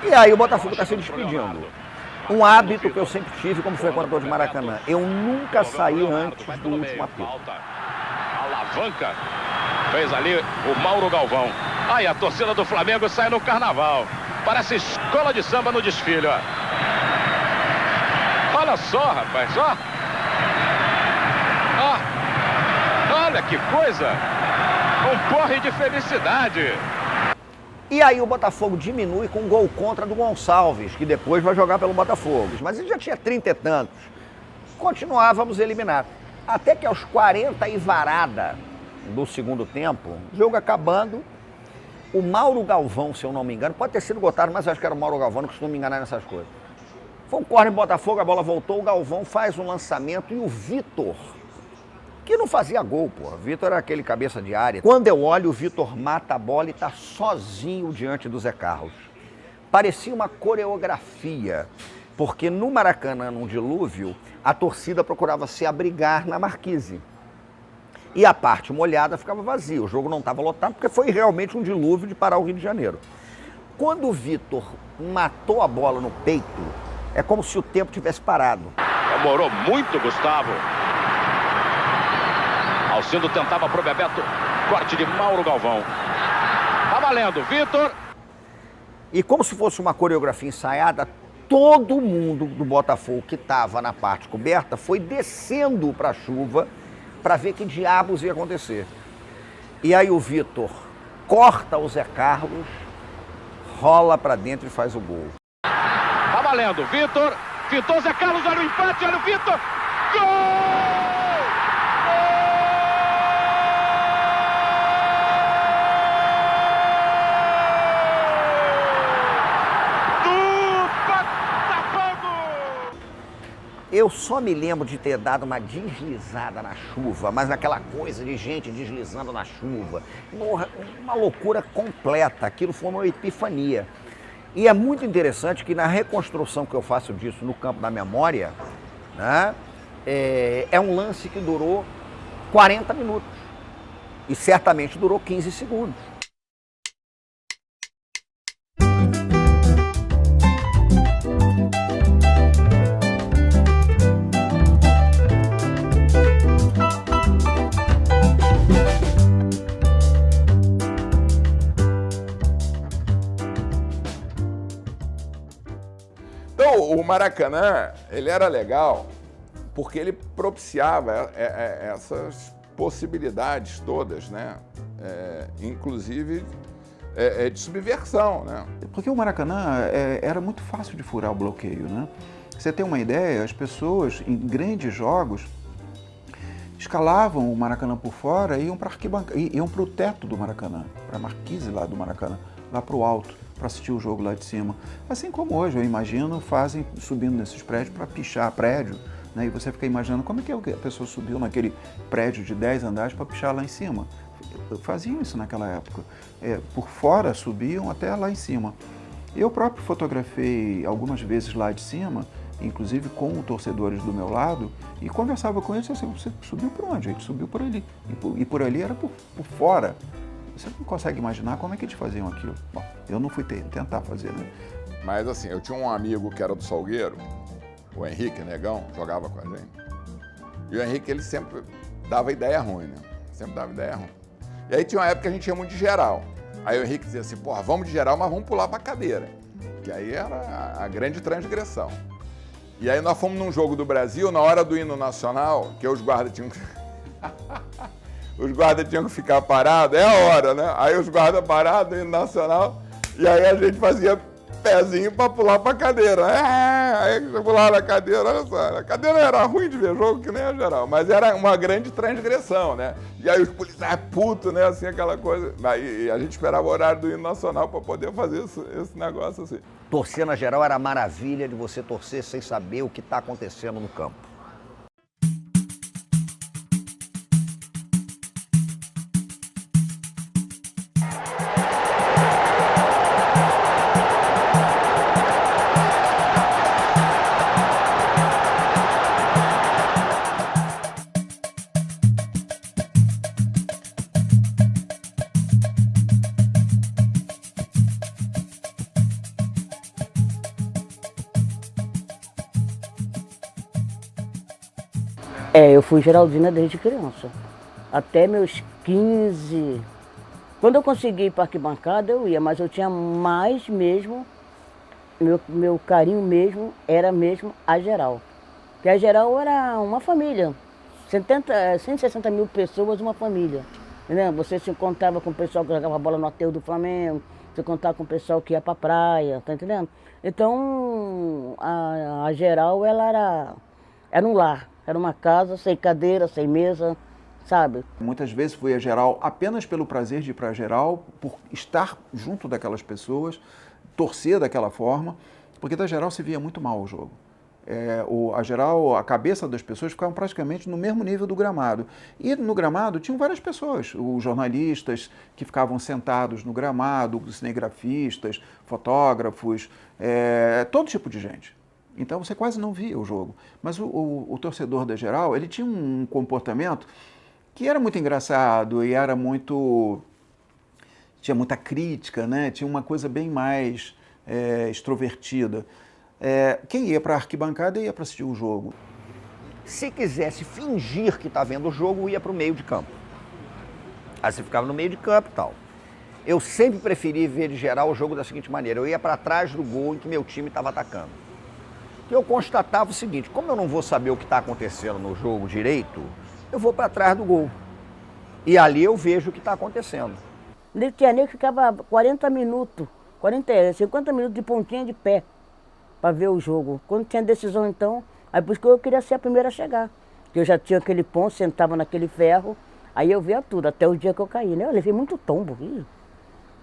E aí o Botafogo está se despedindo. Um hábito que eu sempre tive como frequentador de Maracanã. Eu nunca saí antes do último apito. Alavanca. Fez ali o Mauro Galvão. Aí a torcida do Flamengo sai no carnaval. Parece escola de samba no desfile, ó. Olha só, rapaz, ó. Ó. Olha que coisa. Um porre de felicidade. E aí o Botafogo diminui com um gol contra do Gonçalves, que depois vai jogar pelo Botafogo. Mas ele já tinha 30 e tantos. Continuávamos eliminados. Até que aos 40 e varada do segundo tempo, jogo acabando, o Mauro Galvão, se eu não me engano, pode ter sido Gotardo, mas acho que era o Mauro Galvão, não costumo me enganar nessas coisas. Foi um corner do Botafogo, a bola voltou, o Galvão faz um lançamento e o Vitor, que não fazia gol, porra. O Vitor era aquele cabeça de área. Quando eu olho, o Vitor mata a bola e tá sozinho diante do Zé Carlos. Parecia uma coreografia, porque no Maracanã, num dilúvio, a torcida procurava se abrigar na marquise. E a parte molhada ficava vazia. O jogo não estava lotado, porque foi realmente um dilúvio de parar o Rio de Janeiro. quando o Vitor matou a bola no peito, é como se o tempo tivesse parado. Demorou muito, Gustavo. Alcindo tentava pro Bebeto. Corte de Mauro Galvão. Tá valendo, Vitor. E como se fosse uma coreografia ensaiada, todo mundo do Botafogo que estava na parte coberta foi descendo para a chuva para ver que diabos ia acontecer. E aí o Vitor corta o Zé Carlos, rola para dentro e faz o gol. Tá valendo, Vitor. Vitor, Zé Carlos, olha o empate, olha o Vitor. Gol! Eu só me lembro de ter dado uma deslizada na chuva, mas aquela coisa de gente deslizando na chuva. Uma loucura completa. Aquilo foi uma epifania. E é muito interessante que na reconstrução que eu faço disso no campo da memória, né, é um lance que durou 40 minutos. E certamente durou 15 segundos. O Maracanã, ele era legal porque ele propiciava essas possibilidades todas, né? Inclusive de subversão, né? Porque o Maracanã era muito fácil de furar o bloqueio, né? Você tem uma ideia, as pessoas em grandes jogos escalavam o Maracanã por fora e iam para iam para o teto do Maracanã, para a marquise lá do Maracanã, lá para o alto, para assistir o jogo lá de cima. Assim como hoje, eu imagino, fazem subindo nesses prédios para pichar prédio, né? E você fica imaginando como é que a pessoa subiu naquele prédio de 10 andares para pichar lá em cima. Faziam isso naquela época. Por fora subiam até lá em cima. Eu próprio fotografei algumas vezes lá de cima, inclusive com torcedores do meu lado, e conversava com eles assim: você subiu por onde? A gente subiu por ali. E por ali era por fora. Você não consegue imaginar como é que eles faziam aquilo. Bom, eu não fui tentar fazer, né? Mas assim, eu tinha um amigo que era do Salgueiro, o Henrique Negão, jogava com a gente. E o Henrique, ele sempre dava ideia ruim, né? Sempre dava ideia ruim. E aí tinha uma época que a gente ia muito de geral. Aí o Henrique dizia assim: porra, vamos de geral, mas vamos pular pra cadeira. Que aí era a grande transgressão. E aí nós fomos num jogo do Brasil, na hora do hino nacional, que os guardas tinham que... Os guardas tinham que ficar parados, é a hora, né? Aí os guardas parados, hino nacional, e aí a gente fazia pezinho pra pular pra cadeira. Aí pular na cadeira, olha só, a cadeira era ruim de ver jogo, que nem a geral, mas era uma grande transgressão, né? E aí os policiais putos, né? Assim, aquela coisa. E a gente esperava o horário do hino nacional pra poder fazer esse negócio assim. Torcer na geral era a maravilha de você torcer sem saber o que está acontecendo no campo. Eu fui Geraldina desde criança, até meus 15. Quando eu consegui ir para arquibancada, eu ia, mas eu tinha mais mesmo, meu carinho mesmo era mesmo a geral. Porque a geral era uma família, 160 mil pessoas, uma família. Entendeu? Você se encontrava com o pessoal que jogava bola no aterro do Flamengo, você contava com o pessoal que ia para a praia, tá entendendo? Então, a geral, ela era um lar. Era uma casa sem cadeira, sem mesa, sabe? Muitas vezes fui a geral apenas pelo prazer de ir para a geral, por estar junto daquelas pessoas, torcer daquela forma, porque da geral se via muito mal o jogo. A geral, a cabeça das pessoas ficava praticamente no mesmo nível do gramado. E no gramado tinham várias pessoas, os jornalistas que ficavam sentados no gramado, os cinegrafistas, fotógrafos, todo tipo de gente. Então você quase não via o jogo. Mas o torcedor da geral, ele tinha um comportamento que era muito engraçado e era muito... tinha muita crítica, né? Tinha uma coisa bem mais extrovertida. Quem ia para a arquibancada ia para assistir o jogo. Se quisesse fingir que está vendo o jogo, ia para o meio de campo. Aí você ficava no meio de campo e tal. Eu sempre preferi ver de geral o jogo da seguinte maneira: eu ia para trás do gol em que meu time estava atacando. Eu constatava o seguinte: como eu não vou saber o que está acontecendo no jogo direito, eu vou para trás do gol. E ali eu vejo o que está acontecendo. Tinha nego que ficava 40 minutos, 50 minutos de pontinha de pé para ver o jogo. Quando tinha decisão, então, aí por isso que eu queria ser a primeira a chegar. Porque eu já tinha aquele ponto, sentava naquele ferro, aí eu via tudo, até o dia que eu caí, né? Eu levei muito tombo.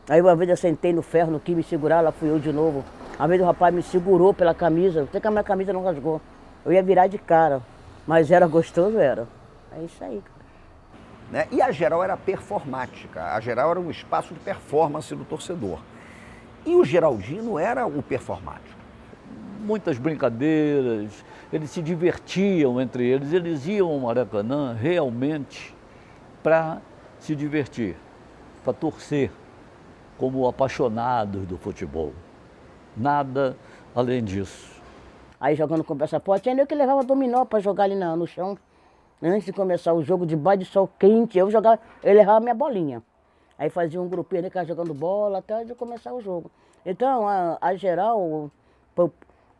Aí uma vez eu sentei no ferro, no que me segurar, lá fui eu de novo. Uma vez o rapaz me segurou pela camisa, até que a minha camisa não rasgou. Eu ia virar de cara, mas era gostoso, era. É isso aí. Né? E a geral era performática, a geral era um espaço de performance do torcedor. E o Geraldino era o performático. Muitas brincadeiras, eles se divertiam entre eles iam ao Maracanã realmente para se divertir, para torcer, como apaixonados do futebol. Nada além disso. Aí jogando com passaporte, ainda eu que levava dominó para jogar ali no chão. Antes de começar o jogo, debaixo de sol quente, eu levava minha bolinha. Aí fazia um grupinho ali, ficava jogando bola até de começar o jogo. Então, a geral, para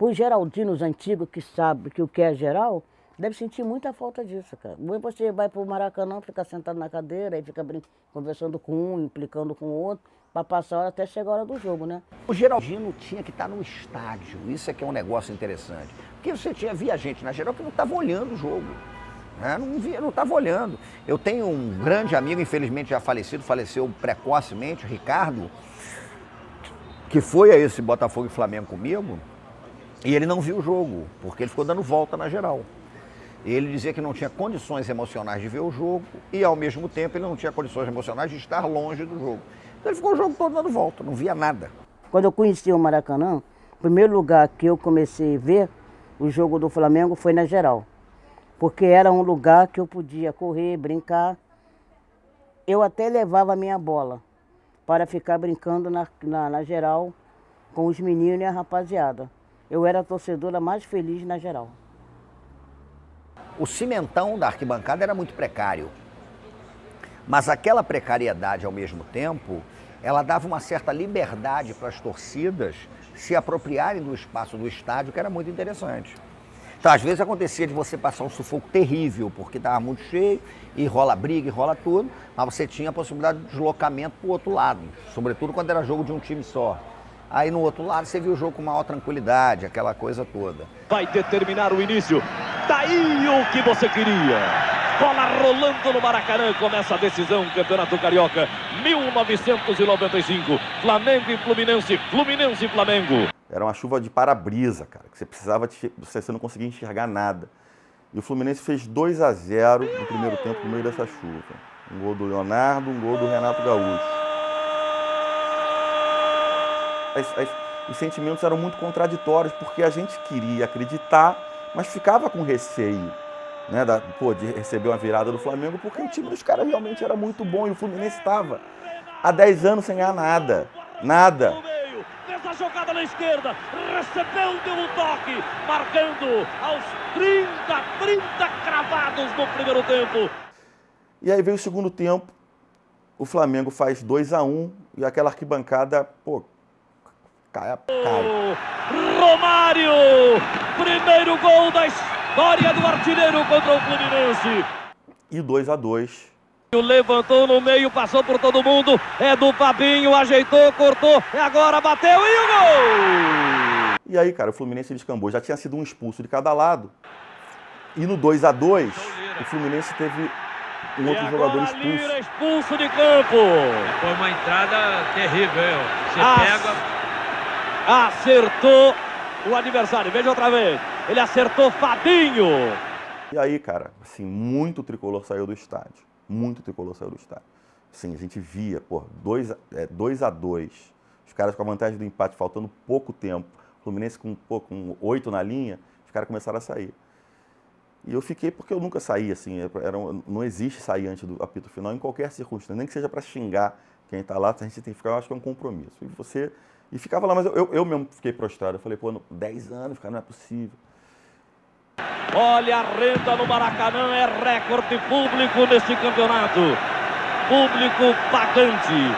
os geraldinos antigos que sabem que o que é geral, deve sentir muita falta disso, cara. Você vai para o Maracanã, fica sentado na cadeira, aí fica conversando com um, implicando com o outro, para passar a hora até chegar a hora do jogo, né? O geraldino tinha que estar no estádio, isso é que é um negócio interessante. Porque você via gente na geral que não estava olhando o jogo. Não estava olhando. Eu tenho um grande amigo, infelizmente já falecido, faleceu precocemente, Ricardo, que foi a esse Botafogo e Flamengo comigo, e ele não viu o jogo, porque ele ficou dando volta na geral. Ele dizia que não tinha condições emocionais de ver o jogo e, ao mesmo tempo, ele não tinha condições emocionais de estar longe do jogo. Então ele ficou o jogo todo dando volta, não via nada. Quando eu conheci o Maracanã, o primeiro lugar que eu comecei a ver o jogo do Flamengo foi na geral. Porque era um lugar que eu podia correr, brincar. Eu até levava a minha bola para ficar brincando na geral com os meninos e a rapaziada. Eu era a torcedora mais feliz na geral. O cimentão da arquibancada era muito precário. Mas aquela precariedade, ao mesmo tempo, ela dava uma certa liberdade para as torcidas se apropriarem do espaço do estádio, que era muito interessante. Então, às vezes acontecia de você passar um sufoco terrível, porque estava muito cheio, e rola briga, e rola tudo, mas você tinha a possibilidade de deslocamento para o outro lado, sobretudo quando era jogo de um time só. Aí no outro lado você viu o jogo com maior tranquilidade, aquela coisa toda. Vai determinar o início, daí o que você queria. Bola rolando no Maracanã, começa a decisão, Campeonato Carioca, 1995, Flamengo e Fluminense, Fluminense e Flamengo. Era uma chuva de para-brisa, cara, que você precisava, você não conseguia enxergar nada. E o Fluminense fez 2-0 no primeiro tempo, no meio dessa chuva. Um gol do Leonardo, um gol do Renato Gaúcho. Os sentimentos eram muito contraditórios, porque a gente queria acreditar, mas ficava com receio, né, de receber uma virada do Flamengo, porque o time dos caras realmente era muito bom e o Fluminense estava há 10 anos sem ganhar nada. Nada. Fez a jogada na esquerda, recebeu, deu um toque, marcando aos 30 cravados no primeiro tempo. E aí veio o segundo tempo, o Flamengo faz 2-1 e aquela arquibancada, cai. Romário, primeiro gol da história do artilheiro contra o Fluminense. E 2-2. Levantou no meio, passou por todo mundo, é do Fabinho, ajeitou, cortou, agora bateu e o gol! E aí, cara, o Fluminense descambou, já tinha sido um expulso de cada lado. E no 2-2, o Fluminense teve um outro jogador expulso. Expulso de campo. Foi uma entrada terrível. Você pega... Acertou o adversário, veja outra vez. Ele acertou Fabinho. E aí, cara, assim, muito tricolor saiu do estádio. Muito tricolor saiu do estádio. Assim, a gente via, 2-2. Os caras com a vantagem do empate, faltando pouco tempo. O Fluminense com 8 na linha, os caras começaram a sair. E eu fiquei porque eu nunca saí, assim, não existe sair antes do apito final em qualquer circunstância, nem que seja para xingar quem está lá, a gente tem que ficar, eu acho que é um compromisso. E ficava lá, mas eu mesmo fiquei prostrado. Eu falei, pô, 10 anos, cara, não é possível. Olha a renda no Maracanã, é recorde público neste campeonato. Público pagante,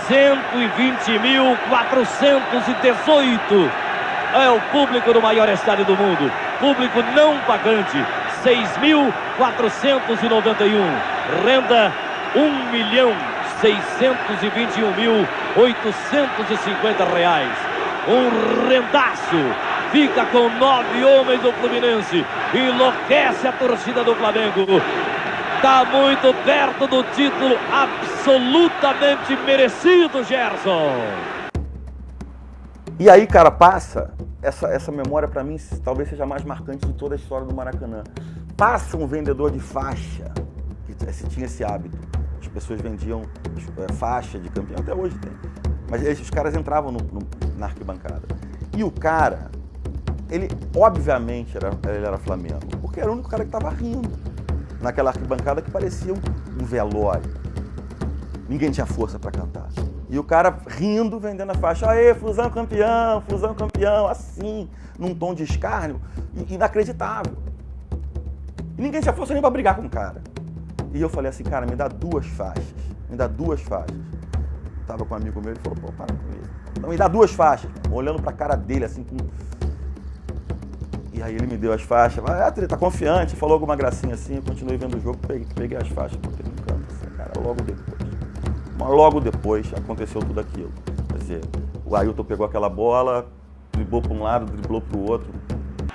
120.418. É o público do maior estádio do mundo. Público não pagante, 6.491. Renda, 1.621.850 reais. Um rendaço. Fica com 9 homens do Fluminense. Enlouquece a torcida do Flamengo. Está muito perto do título absolutamente merecido, Gerson. E aí, cara, passa essa memória pra mim, talvez seja a mais marcante de toda a história do Maracanã. Passa um vendedor de faixa, que tinha esse hábito. As pessoas vendiam faixa de campeão, até hoje tem. Mas os caras entravam na arquibancada. E o cara, ele obviamente ele era Flamengo, porque era o único cara que estava rindo naquela arquibancada que parecia um velório. Ninguém tinha força para cantar. E o cara rindo, vendendo a faixa, aê, Flusão campeão, assim, num tom de escárnio, inacreditável. E ninguém tinha força nem para brigar com o cara. E eu falei assim, cara, me dá 2 faixas, Tava com um amigo meu, ele falou, pô, para com isso. Então me dá 2 faixas, olhando pra cara dele, assim, com... E aí ele me deu as faixas, ele tá confiante, falou alguma gracinha assim, eu continuei vendo o jogo, peguei as faixas, botei no canto, assim, cara, logo depois aconteceu tudo aquilo. Quer dizer, o Ailton pegou aquela bola, driblou para um lado, driblou para o outro.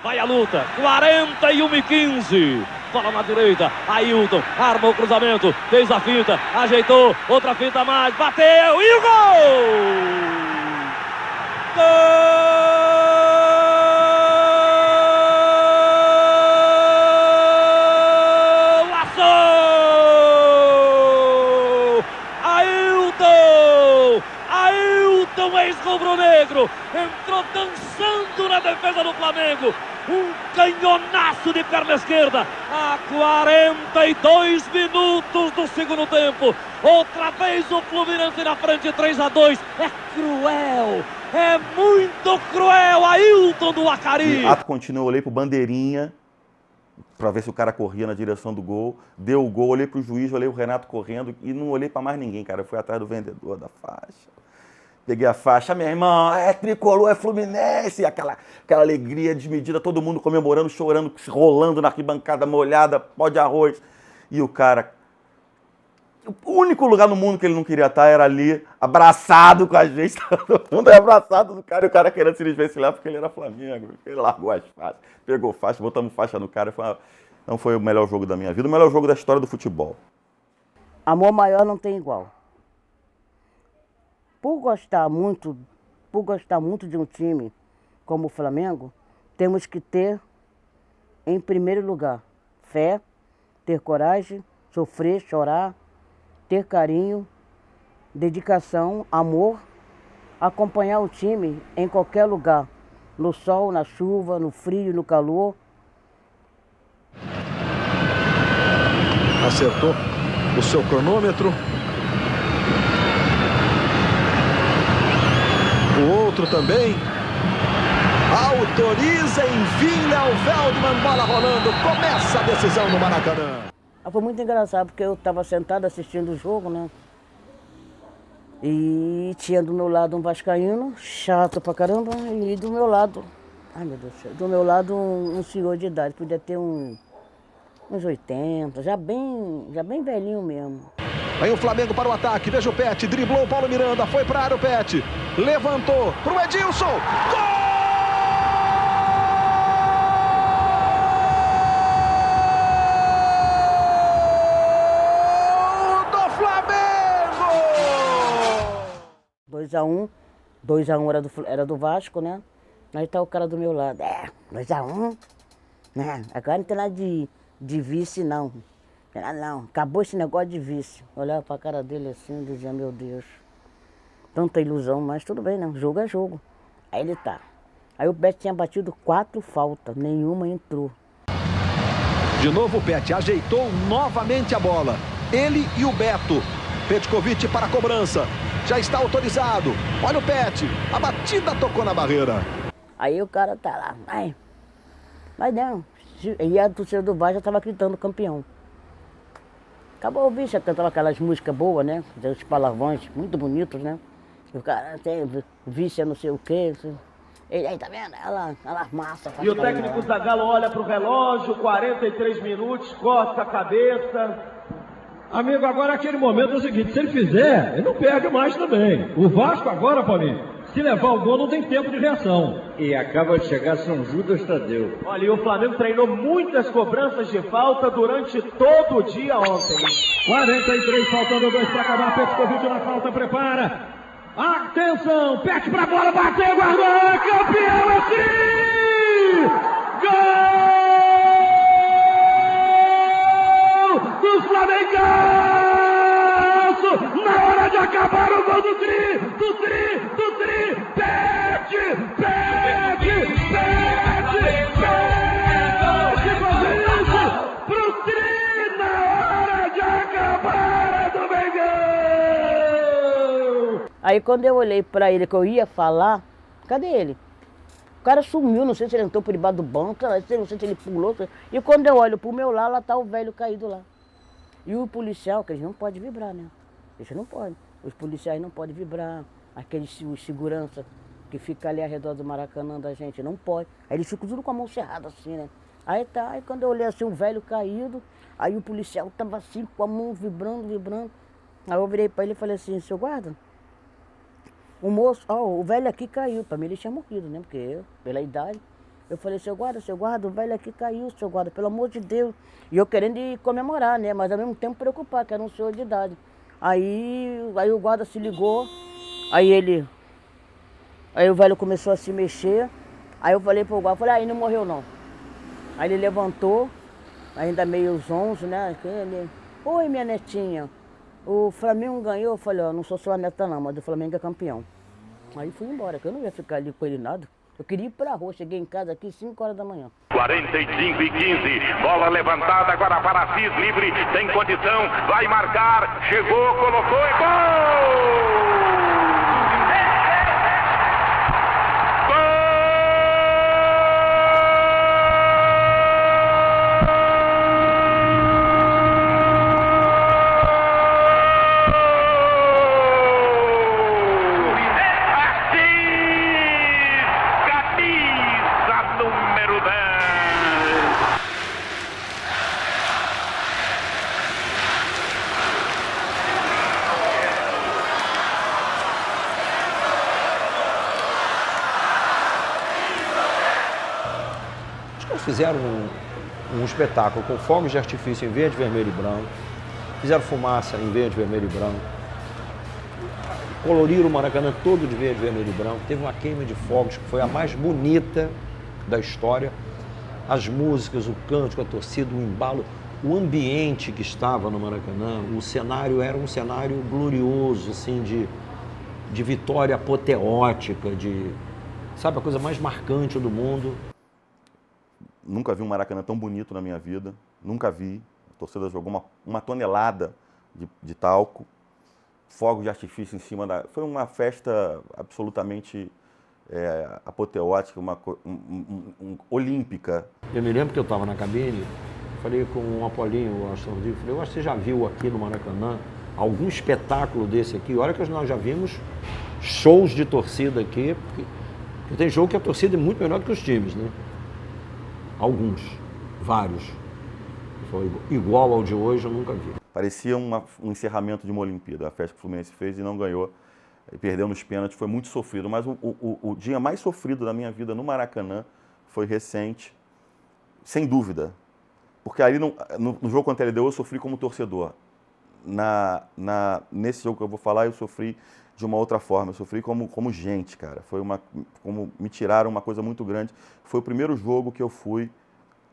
Vai a luta, 41-15. Bola na direita, Ailton armou o cruzamento, fez a finta, ajeitou, outra finta a mais, bateu e o gol! Ex-rubro-negro entrou dançando na defesa do Flamengo, um canhonaço de perna esquerda a 42 minutos do segundo tempo. Outra vez o Fluminense na frente, 3-2. É cruel, é muito cruel. Ailton do Acari. Ato contínuo, eu olhei pro bandeirinha para ver se o cara corria na direção do gol, deu o gol, olhei pro juiz, olhei o Renato correndo e não olhei para mais ninguém, cara. Eu fui atrás do vendedor da faixa. Peguei a faixa, meu irmão, é tricolor, é Fluminense, aquela alegria desmedida, todo mundo comemorando, chorando, se rolando na arquibancada molhada, pó de arroz. E o cara, o único lugar no mundo que ele não queria estar era ali, abraçado com a gente, todo mundo é abraçado do cara, e o cara querendo se desvencilhar porque ele era Flamengo, ele largou as faixas, pegou faixa, botamos faixa no cara, não foi o melhor jogo da minha vida, o melhor jogo da história do futebol. Amor maior não tem igual. Por gostar muito de um time como o Flamengo, temos que ter, em primeiro lugar, fé, ter coragem, sofrer, chorar, ter carinho, dedicação, amor, acompanhar o time em qualquer lugar, no sol, na chuva, no frio, no calor. Acertou o seu cronômetro. O outro também autoriza, enfim, Léo Feldman, bola rolando, começa a decisão no Maracanã. Foi muito engraçado, porque eu estava sentado assistindo o jogo, né? E tinha do meu lado um vascaíno, chato pra caramba, e do meu lado, ai meu Deus do céu, do meu lado um senhor de idade, podia ter uns 80, já bem velhinho mesmo. Aí o Flamengo para o ataque, veja o Pet, driblou o Paulo Miranda, foi para a área o Pet, levantou pro Edilson, gol do Flamengo! 2-1 era do Vasco, né? Aí tá o cara do meu lado, 2-1, né? Agora não tem nada de vice não. Não, acabou esse negócio de vício. Olhava pra cara dele assim e dizia, meu Deus, tanta ilusão, mas tudo bem, né? Jogo é jogo. Aí ele tá. Aí o Beto tinha batido 4 faltas, nenhuma entrou. De novo o Pet ajeitou novamente a bola. Ele e o Beto Petkovic para a cobrança. Já está autorizado. Olha o Pet. A batida tocou na barreira. Aí o cara tá lá. Mas não. E a torcida do Vasco já estava gritando campeão. Acabou o bicho, cantava aquelas músicas boas, né? Os palavrões muito bonitos, né? E o cara tem vício, não sei o quê. Ele aí, tá vendo? Ela massa. E o técnico Zagallo olha pro relógio, 43 minutos, corta a cabeça. Amigo, agora aquele momento é o seguinte, se ele fizer, ele não perde mais também. O Vasco agora, Paulinho, se levar o gol não tem tempo de reação. E acaba de chegar São Judas Tadeu. Olha, e o Flamengo treinou muitas cobranças de falta durante todo o dia ontem. 43, faltando 2 para acabar, Petkovic na falta, prepara. Atenção, Pet pra bola, bateu, guardou, campeão assim! Gol! Do Flamengo! Na hora de acabar o gol do Tri! Pet! Pro Tri na hora de acabar do Mengão! Aí quando eu olhei pra ele que eu ia falar, cadê ele? O cara sumiu, não sei se ele entrou por debaixo do banco, não sei se ele pulou. E quando eu olho pro meu lado, lá tá o velho caído lá. E o policial, que eles não podem vibrar, né? Eles não podem. Os policiais não podem vibrar. Aqueles segurança que fica ali ao redor do Maracanã da gente, não pode. Aí eles ficam tudo com a mão cerrada assim, né? Aí tá, aí quando eu olhei assim, o velho caído, aí o policial tava assim com a mão vibrando. Aí eu virei pra ele e falei assim, seu guarda, o moço, o velho aqui caiu. Pra mim ele tinha morrido, né? Porque eu, pela idade. Eu falei, seu guarda, o velho aqui caiu, seu guarda, pelo amor de Deus. E eu querendo ir comemorar, né? Mas ao mesmo tempo preocupar, que era um senhor de idade. Aí o guarda se ligou, aí o velho começou a se mexer. Aí eu falei pro guarda, aí não morreu não. Aí ele levantou, ainda meio zonzo, né? Oi, minha netinha, o Flamengo ganhou. Eu falei, não sou sua neta não, mas o Flamengo é campeão. Aí fui embora, que eu não ia ficar ali com ele nada. Eu queria ir pra rua, cheguei em casa aqui 5 horas da manhã. 45 e 15, bola levantada agora para Assis, livre, tem condição, vai marcar, chegou, colocou e gol! Fizeram um espetáculo com fogos de artifício em verde, vermelho e branco. Fizeram fumaça em verde, vermelho e branco. Coloriram o Maracanã todo de verde, vermelho e branco. Teve uma queima de fogos que foi a mais bonita da história. As músicas, o cântico, a torcida, o embalo, o ambiente que estava no Maracanã, o cenário era um cenário glorioso, assim, de vitória apoteótica, sabe, a coisa mais marcante do mundo. Nunca vi um Maracanã tão bonito na minha vida, nunca vi. A torcida jogou uma tonelada de talco, fogos de artifício em cima da... Foi uma festa absolutamente apoteótica, olímpica. Eu me lembro que eu estava na cabine, falei com o Apolinho, o Astor Rodrigues, falei, eu acho que você já viu aqui no Maracanã algum espetáculo desse aqui? Olha que nós já vimos shows de torcida aqui, porque tem jogo que a torcida é muito melhor do que os times, né? Alguns, vários. Foi igual ao de hoje, eu nunca vi. Parecia um encerramento de uma Olimpíada. A festa que o Fluminense fez e não ganhou. E perdeu nos pênaltis, foi muito sofrido. Mas o dia mais sofrido da minha vida no Maracanã foi recente, sem dúvida. Porque ali no jogo contra a LDU eu sofri como torcedor. Nesse jogo que eu vou falar, eu sofri de uma outra forma. Eu sofri como gente, cara. Como me tiraram uma coisa muito grande. Foi o primeiro jogo que eu fui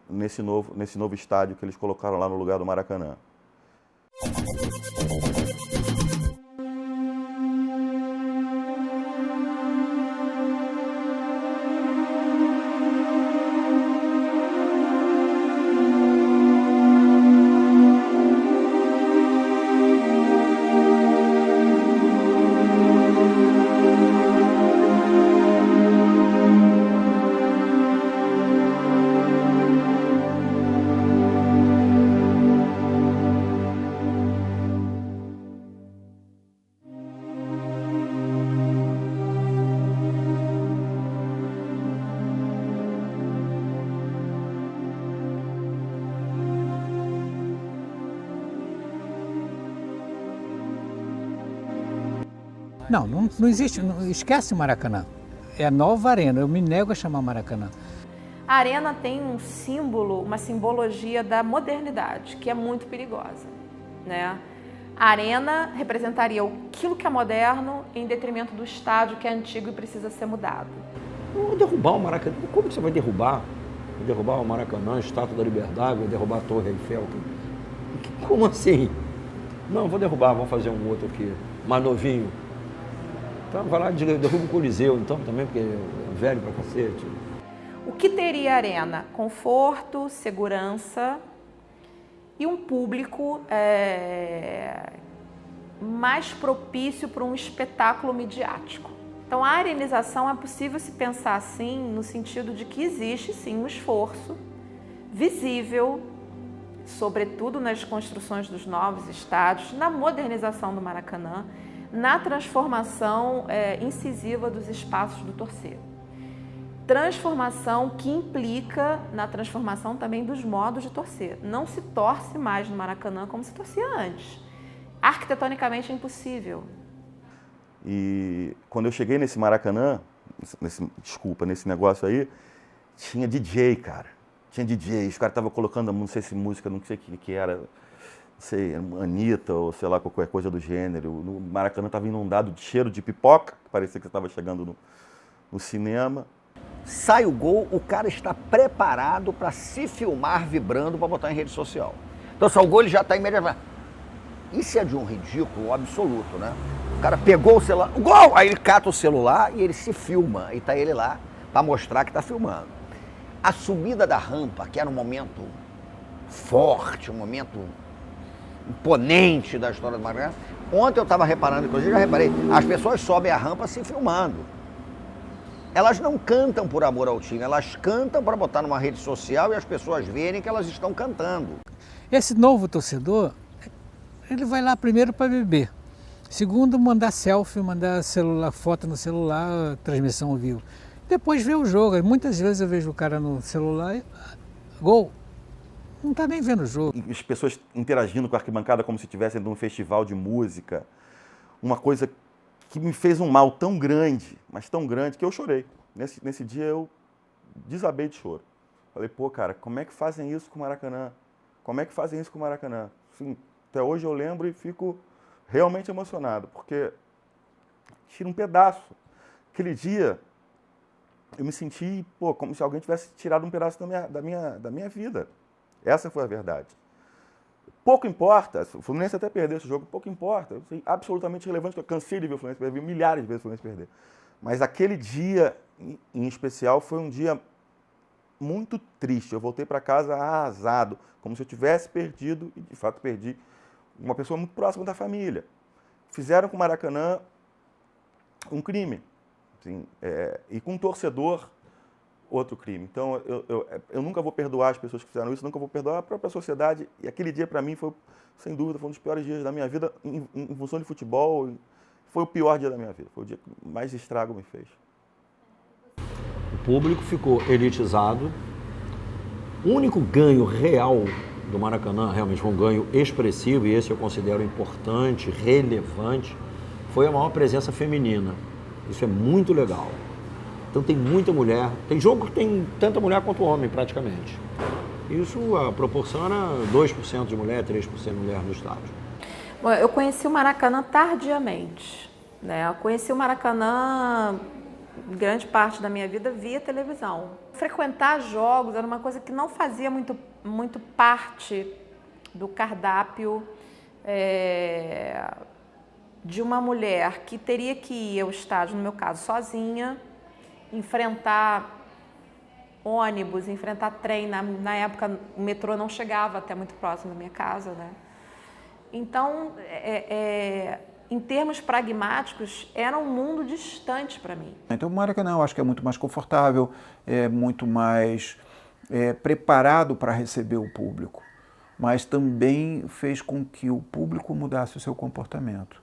nesse novo estádio que eles colocaram lá no lugar do Maracanã. Não existe, esquece o Maracanã. É a nova arena, eu me nego a chamar Maracanã. A arena tem um símbolo, uma simbologia da modernidade, que é muito perigosa, né? A arena representaria aquilo que é moderno em detrimento do estádio que é antigo e precisa ser mudado. Não derrubar o Maracanã. Como que você vai derrubar? Vai derrubar o Maracanã, a Estátua da Liberdade, vai derrubar a Torre Eiffel? Como assim? Não, vou derrubar, vamos fazer um outro aqui, mais novinho. Então vai lá, derruba o Coliseu, então, também, porque é velho pra cacete. O que teria a arena? Conforto, segurança e um público mais propício para um espetáculo midiático. Então, a arenização é possível se pensar assim, no sentido de que existe, sim, um esforço visível, sobretudo nas construções dos novos estádios, na modernização do Maracanã, na transformação incisiva dos espaços do torcer. Transformação que implica na transformação também dos modos de torcer. Não se torce mais no Maracanã como se torcia antes. Arquitetonicamente é impossível. E quando eu cheguei nesse Maracanã, nesse negócio aí, tinha DJ, cara. Tinha DJ, os caras estavam colocando, não sei se música, não sei o que era, não sei, Anitta ou sei lá, qualquer coisa do gênero. No Maracanã estava inundado de cheiro de pipoca, que parecia que estava chegando no cinema. Sai o gol, o cara está preparado para se filmar vibrando para botar em rede social. Então, sai o gol, ele já está imediatamente. Isso é de um ridículo absoluto, né? O cara pegou o celular, o gol! Aí ele cata o celular e ele se filma. E está ele lá para mostrar que está filmando. A subida da rampa, que era um momento forte, um momento imponente da história do Maracanã. Ontem eu estava reparando, inclusive já reparei, as pessoas sobem a rampa se filmando. Elas não cantam por amor ao time, elas cantam para botar numa rede social e as pessoas verem que elas estão cantando. Esse novo torcedor, ele vai lá primeiro para beber. Segundo, mandar selfie, mandar celular, foto no celular, transmissão ao vivo. Depois ver o jogo. Muitas vezes eu vejo o cara no celular e gol. Não está nem vendo o jogo. As pessoas interagindo com a arquibancada como se estivessem num festival de música. Uma coisa que me fez um mal tão grande, mas tão grande, que eu chorei. Nesse dia eu desabei de choro. Falei, pô, cara, como é que fazem isso com o Maracanã? Como é que fazem isso com o Maracanã? Assim, até hoje eu lembro e fico realmente emocionado, porque tira um pedaço. Aquele dia eu me senti, pô, como se alguém tivesse tirado um pedaço da minha vida. Essa foi a verdade. Pouco importa, o Fluminense até perdeu esse jogo, pouco importa. Eu sei, absolutamente relevante, eu cansei de ver o Fluminense perder, vi milhares de vezes o Fluminense perder. Mas aquele dia, em especial, foi um dia muito triste. Eu voltei para casa arrasado, como se eu tivesse perdido, e de fato perdi, uma pessoa muito próxima da família. Fizeram com o Maracanã um crime. Assim, e com um torcedor, outro crime. Então, eu nunca vou perdoar as pessoas que fizeram isso, nunca vou perdoar a própria sociedade. E aquele dia, para mim, foi, sem dúvida, foi um dos piores dias da minha vida em função de futebol. Foi o pior dia da minha vida. Foi o dia que mais estrago me fez. O público ficou elitizado. O único ganho real do Maracanã, realmente foi um ganho expressivo, e esse eu considero importante, relevante, foi a maior presença feminina. Isso é muito legal. Então tem muita mulher, tem jogo que tem tanta mulher quanto homem praticamente. Isso a proporciona 2% de mulher, 3% de mulher no estádio. Bom, eu conheci o Maracanã tardiamente, né? Eu conheci o Maracanã grande parte da minha vida via televisão. Frequentar jogos era uma coisa que não fazia muito parte do cardápio de uma mulher que teria que ir ao estádio, no meu caso, sozinha, enfrentar ônibus, enfrentar trem. Na época, o metrô não chegava até muito próximo da minha casa, né? Então, em termos pragmáticos, era um mundo distante para mim. Então, o Maracanã, eu acho que é muito mais confortável, é muito mais preparado para receber o público, mas também fez com que o público mudasse o seu comportamento.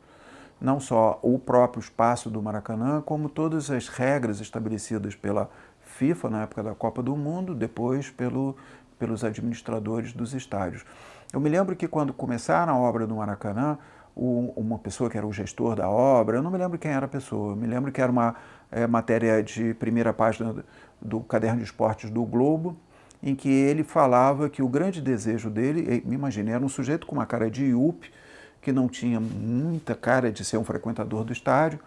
Não só o próprio espaço do Maracanã, como todas as regras estabelecidas pela FIFA na época da Copa do Mundo, depois pelos administradores dos estádios. Eu me lembro que quando começaram a obra do Maracanã, uma pessoa que era o gestor da obra, eu não me lembro quem era a pessoa, eu me lembro que era uma matéria de primeira página do Caderno de Esportes do Globo, em que ele falava que o grande desejo dele, me imaginei, era um sujeito com uma cara de iupe, que não tinha muita cara de ser um frequentador do estádio,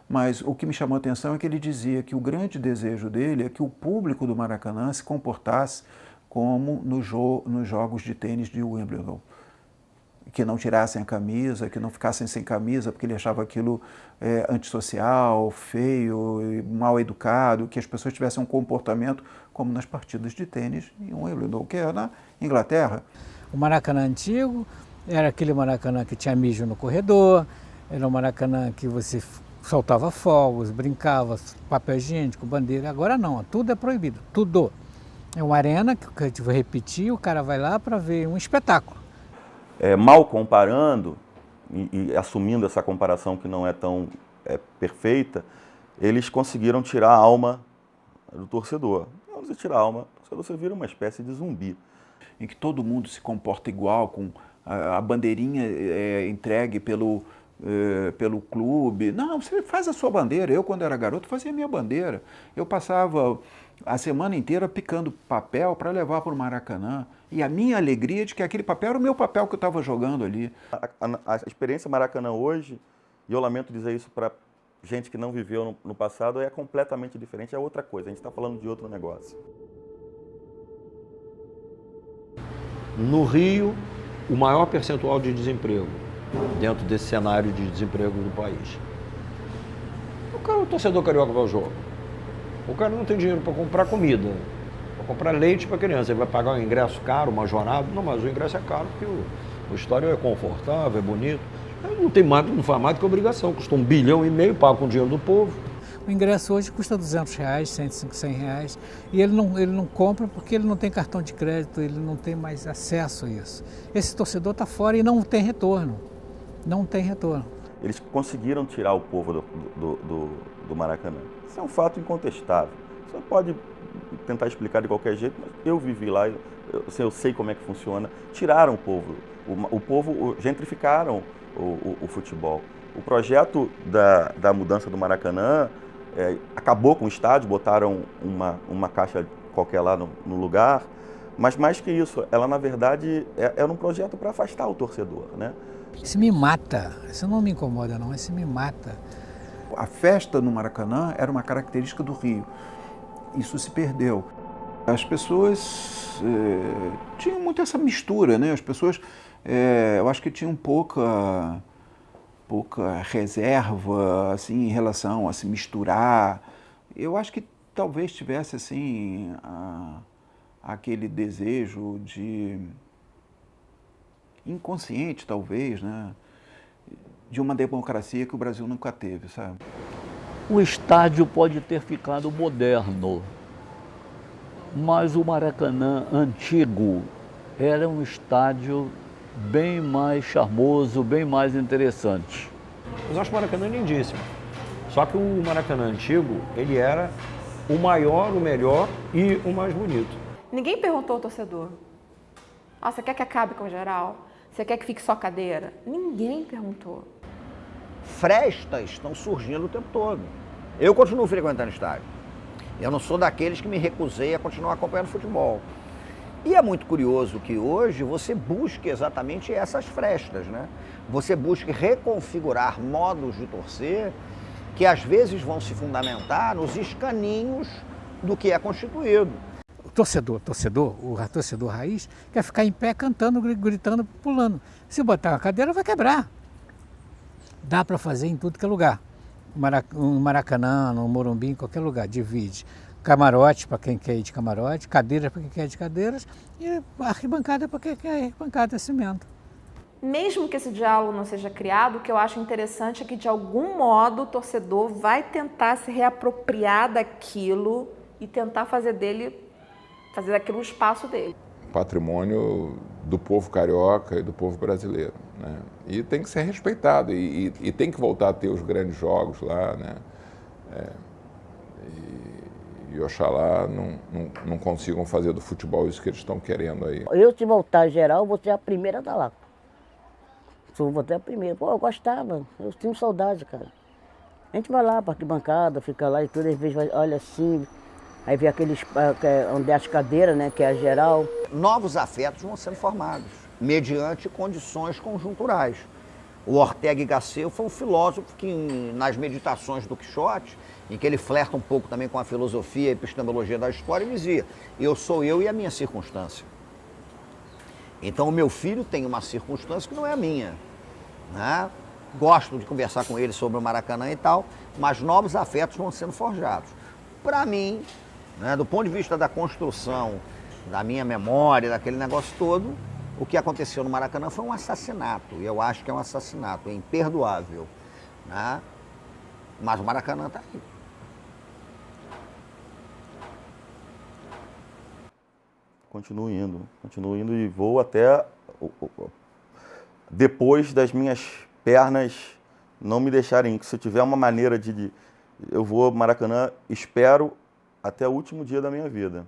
mas o que me chamou a atenção é que ele dizia que o grande desejo dele é que o público do Maracanã se comportasse como nos jogos de tênis de Wimbledon, que não tirassem a camisa, que não ficassem sem camisa, porque ele achava aquilo antissocial, feio, mal educado, que as pessoas tivessem um comportamento como nas partidas de tênis em Wimbledon, que é na Inglaterra. O Maracanã antigo era aquele Maracanã que tinha mijo no corredor, era um Maracanã que você soltava fogos, brincava, papel higiênico, bandeira. Agora não, tudo é proibido, tudo. É uma arena que a gente vai repetir, o cara vai lá para ver um espetáculo. Mal comparando e assumindo essa comparação que não é tão perfeita, eles conseguiram tirar a alma do torcedor. Quando você tira a alma, você vira uma espécie de zumbi. Em que todo mundo se comporta igual, com a bandeirinha entregue pelo clube. Não, você faz a sua bandeira. Eu, quando era garoto, fazia a minha bandeira. Eu passava a semana inteira picando papel para levar para o Maracanã. E a minha alegria de que aquele papel era o meu papel que eu estava jogando ali. A experiência Maracanã hoje, e eu lamento dizer isso para gente que não viveu no passado, é completamente diferente, é outra coisa. A gente está falando de outro negócio. No Rio, o maior percentual de desemprego dentro desse cenário de desemprego do país. O torcedor carioca vai ao jogo. O cara não tem dinheiro para comprar comida, para comprar leite para criança. Ele vai pagar um ingresso caro, majorado. Não, mas o ingresso é caro porque o estádio é confortável, é bonito. Não tem mais, não faz mais do que obrigação. Custou R$1,5 bilhão, paga com o dinheiro do povo. O ingresso hoje custa R$200, R$100 e ele não compra porque ele não tem cartão de crédito, ele não tem mais acesso a isso. Esse torcedor está fora e não tem retorno. Não tem retorno. Eles conseguiram tirar o povo do Maracanã. Isso é um fato incontestável. Você pode tentar explicar de qualquer jeito, mas eu vivi lá, eu sei como é que funciona. Tiraram o povo. O povo gentrificaram o futebol. O projeto da mudança do Maracanã acabou com o estádio, botaram uma caixa qualquer lá no lugar, mas mais que isso, ela na verdade era um projeto para afastar o torcedor, né? Isso me mata, isso não me incomoda não, isso me mata. A festa no Maracanã era uma característica do Rio, isso se perdeu. As pessoas tinham muito essa mistura, né? As pessoas, eu acho que tinham pouca reserva assim, em relação a se misturar. Eu acho que talvez tivesse assim, aquele desejo de inconsciente, talvez, né, de uma democracia que o Brasil nunca teve, sabe? O estádio pode ter ficado moderno, mas o Maracanã antigo era um estádio bem mais charmoso, bem mais interessante. Eu acho o Maracanã lindíssimo. Só que o Maracanã antigo, ele era o maior, o melhor e o mais bonito. Ninguém perguntou ao torcedor: você quer que acabe com o geral? Você quer que fique só cadeira? Ninguém perguntou. Frestas estão surgindo o tempo todo. Eu continuo frequentando o estádio. Eu não sou daqueles que me recusei a continuar acompanhando futebol. E é muito curioso que hoje você busque exatamente essas frestas, né? Você busque reconfigurar modos de torcer que às vezes vão se fundamentar nos escaninhos do que é constituído. O torcedor raiz quer ficar em pé cantando, gritando, pulando. Se botar uma cadeira vai quebrar. Dá para fazer em tudo que é lugar. No Maracanã, no Morumbi, em qualquer lugar, divide. Camarote para quem quer ir de camarote, cadeiras para quem quer ir de cadeiras e arquibancada para quem quer ir arquibancada, cimento. Mesmo que esse diálogo não seja criado, o que eu acho interessante é que de algum modo o torcedor vai tentar se reapropriar daquilo e tentar fazer daquilo o espaço dele. Patrimônio do povo carioca e do povo brasileiro, né? E tem que ser respeitado e tem que voltar a ter os grandes jogos lá, né? E oxalá não consigam fazer do futebol isso que eles estão querendo aí. Eu, se voltar geral, vou ser a primeira a dar lá. Vou até a primeira. Pô, eu gostava, eu tenho saudade, cara. A gente vai lá para arquibancada, fica lá e tudo, às vezes vai, olha assim, aí vê aqueles, onde é as cadeiras, né, que é a geral. Novos afetos vão sendo formados, mediante condições conjunturais. O Ortega y Gasset foi um filósofo que, nas meditações do Quixote, em que ele flerta um pouco também com a filosofia e a epistemologia da história, ele dizia, eu sou eu e a minha circunstância. Então o meu filho tem uma circunstância que não é a minha, né? Gosto de conversar com ele sobre o Maracanã e tal, mas novos afetos vão sendo forjados. Para mim, né, do ponto de vista da construção, da minha memória, daquele negócio todo, o que aconteceu no Maracanã foi um assassinato, e eu acho que é um assassinato, é imperdoável, né? Mas o Maracanã está aí. Continuo indo e vou até depois das minhas pernas não me deixarem ir. Se eu tiver uma maneira eu vou ao Maracanã, espero até o último dia da minha vida.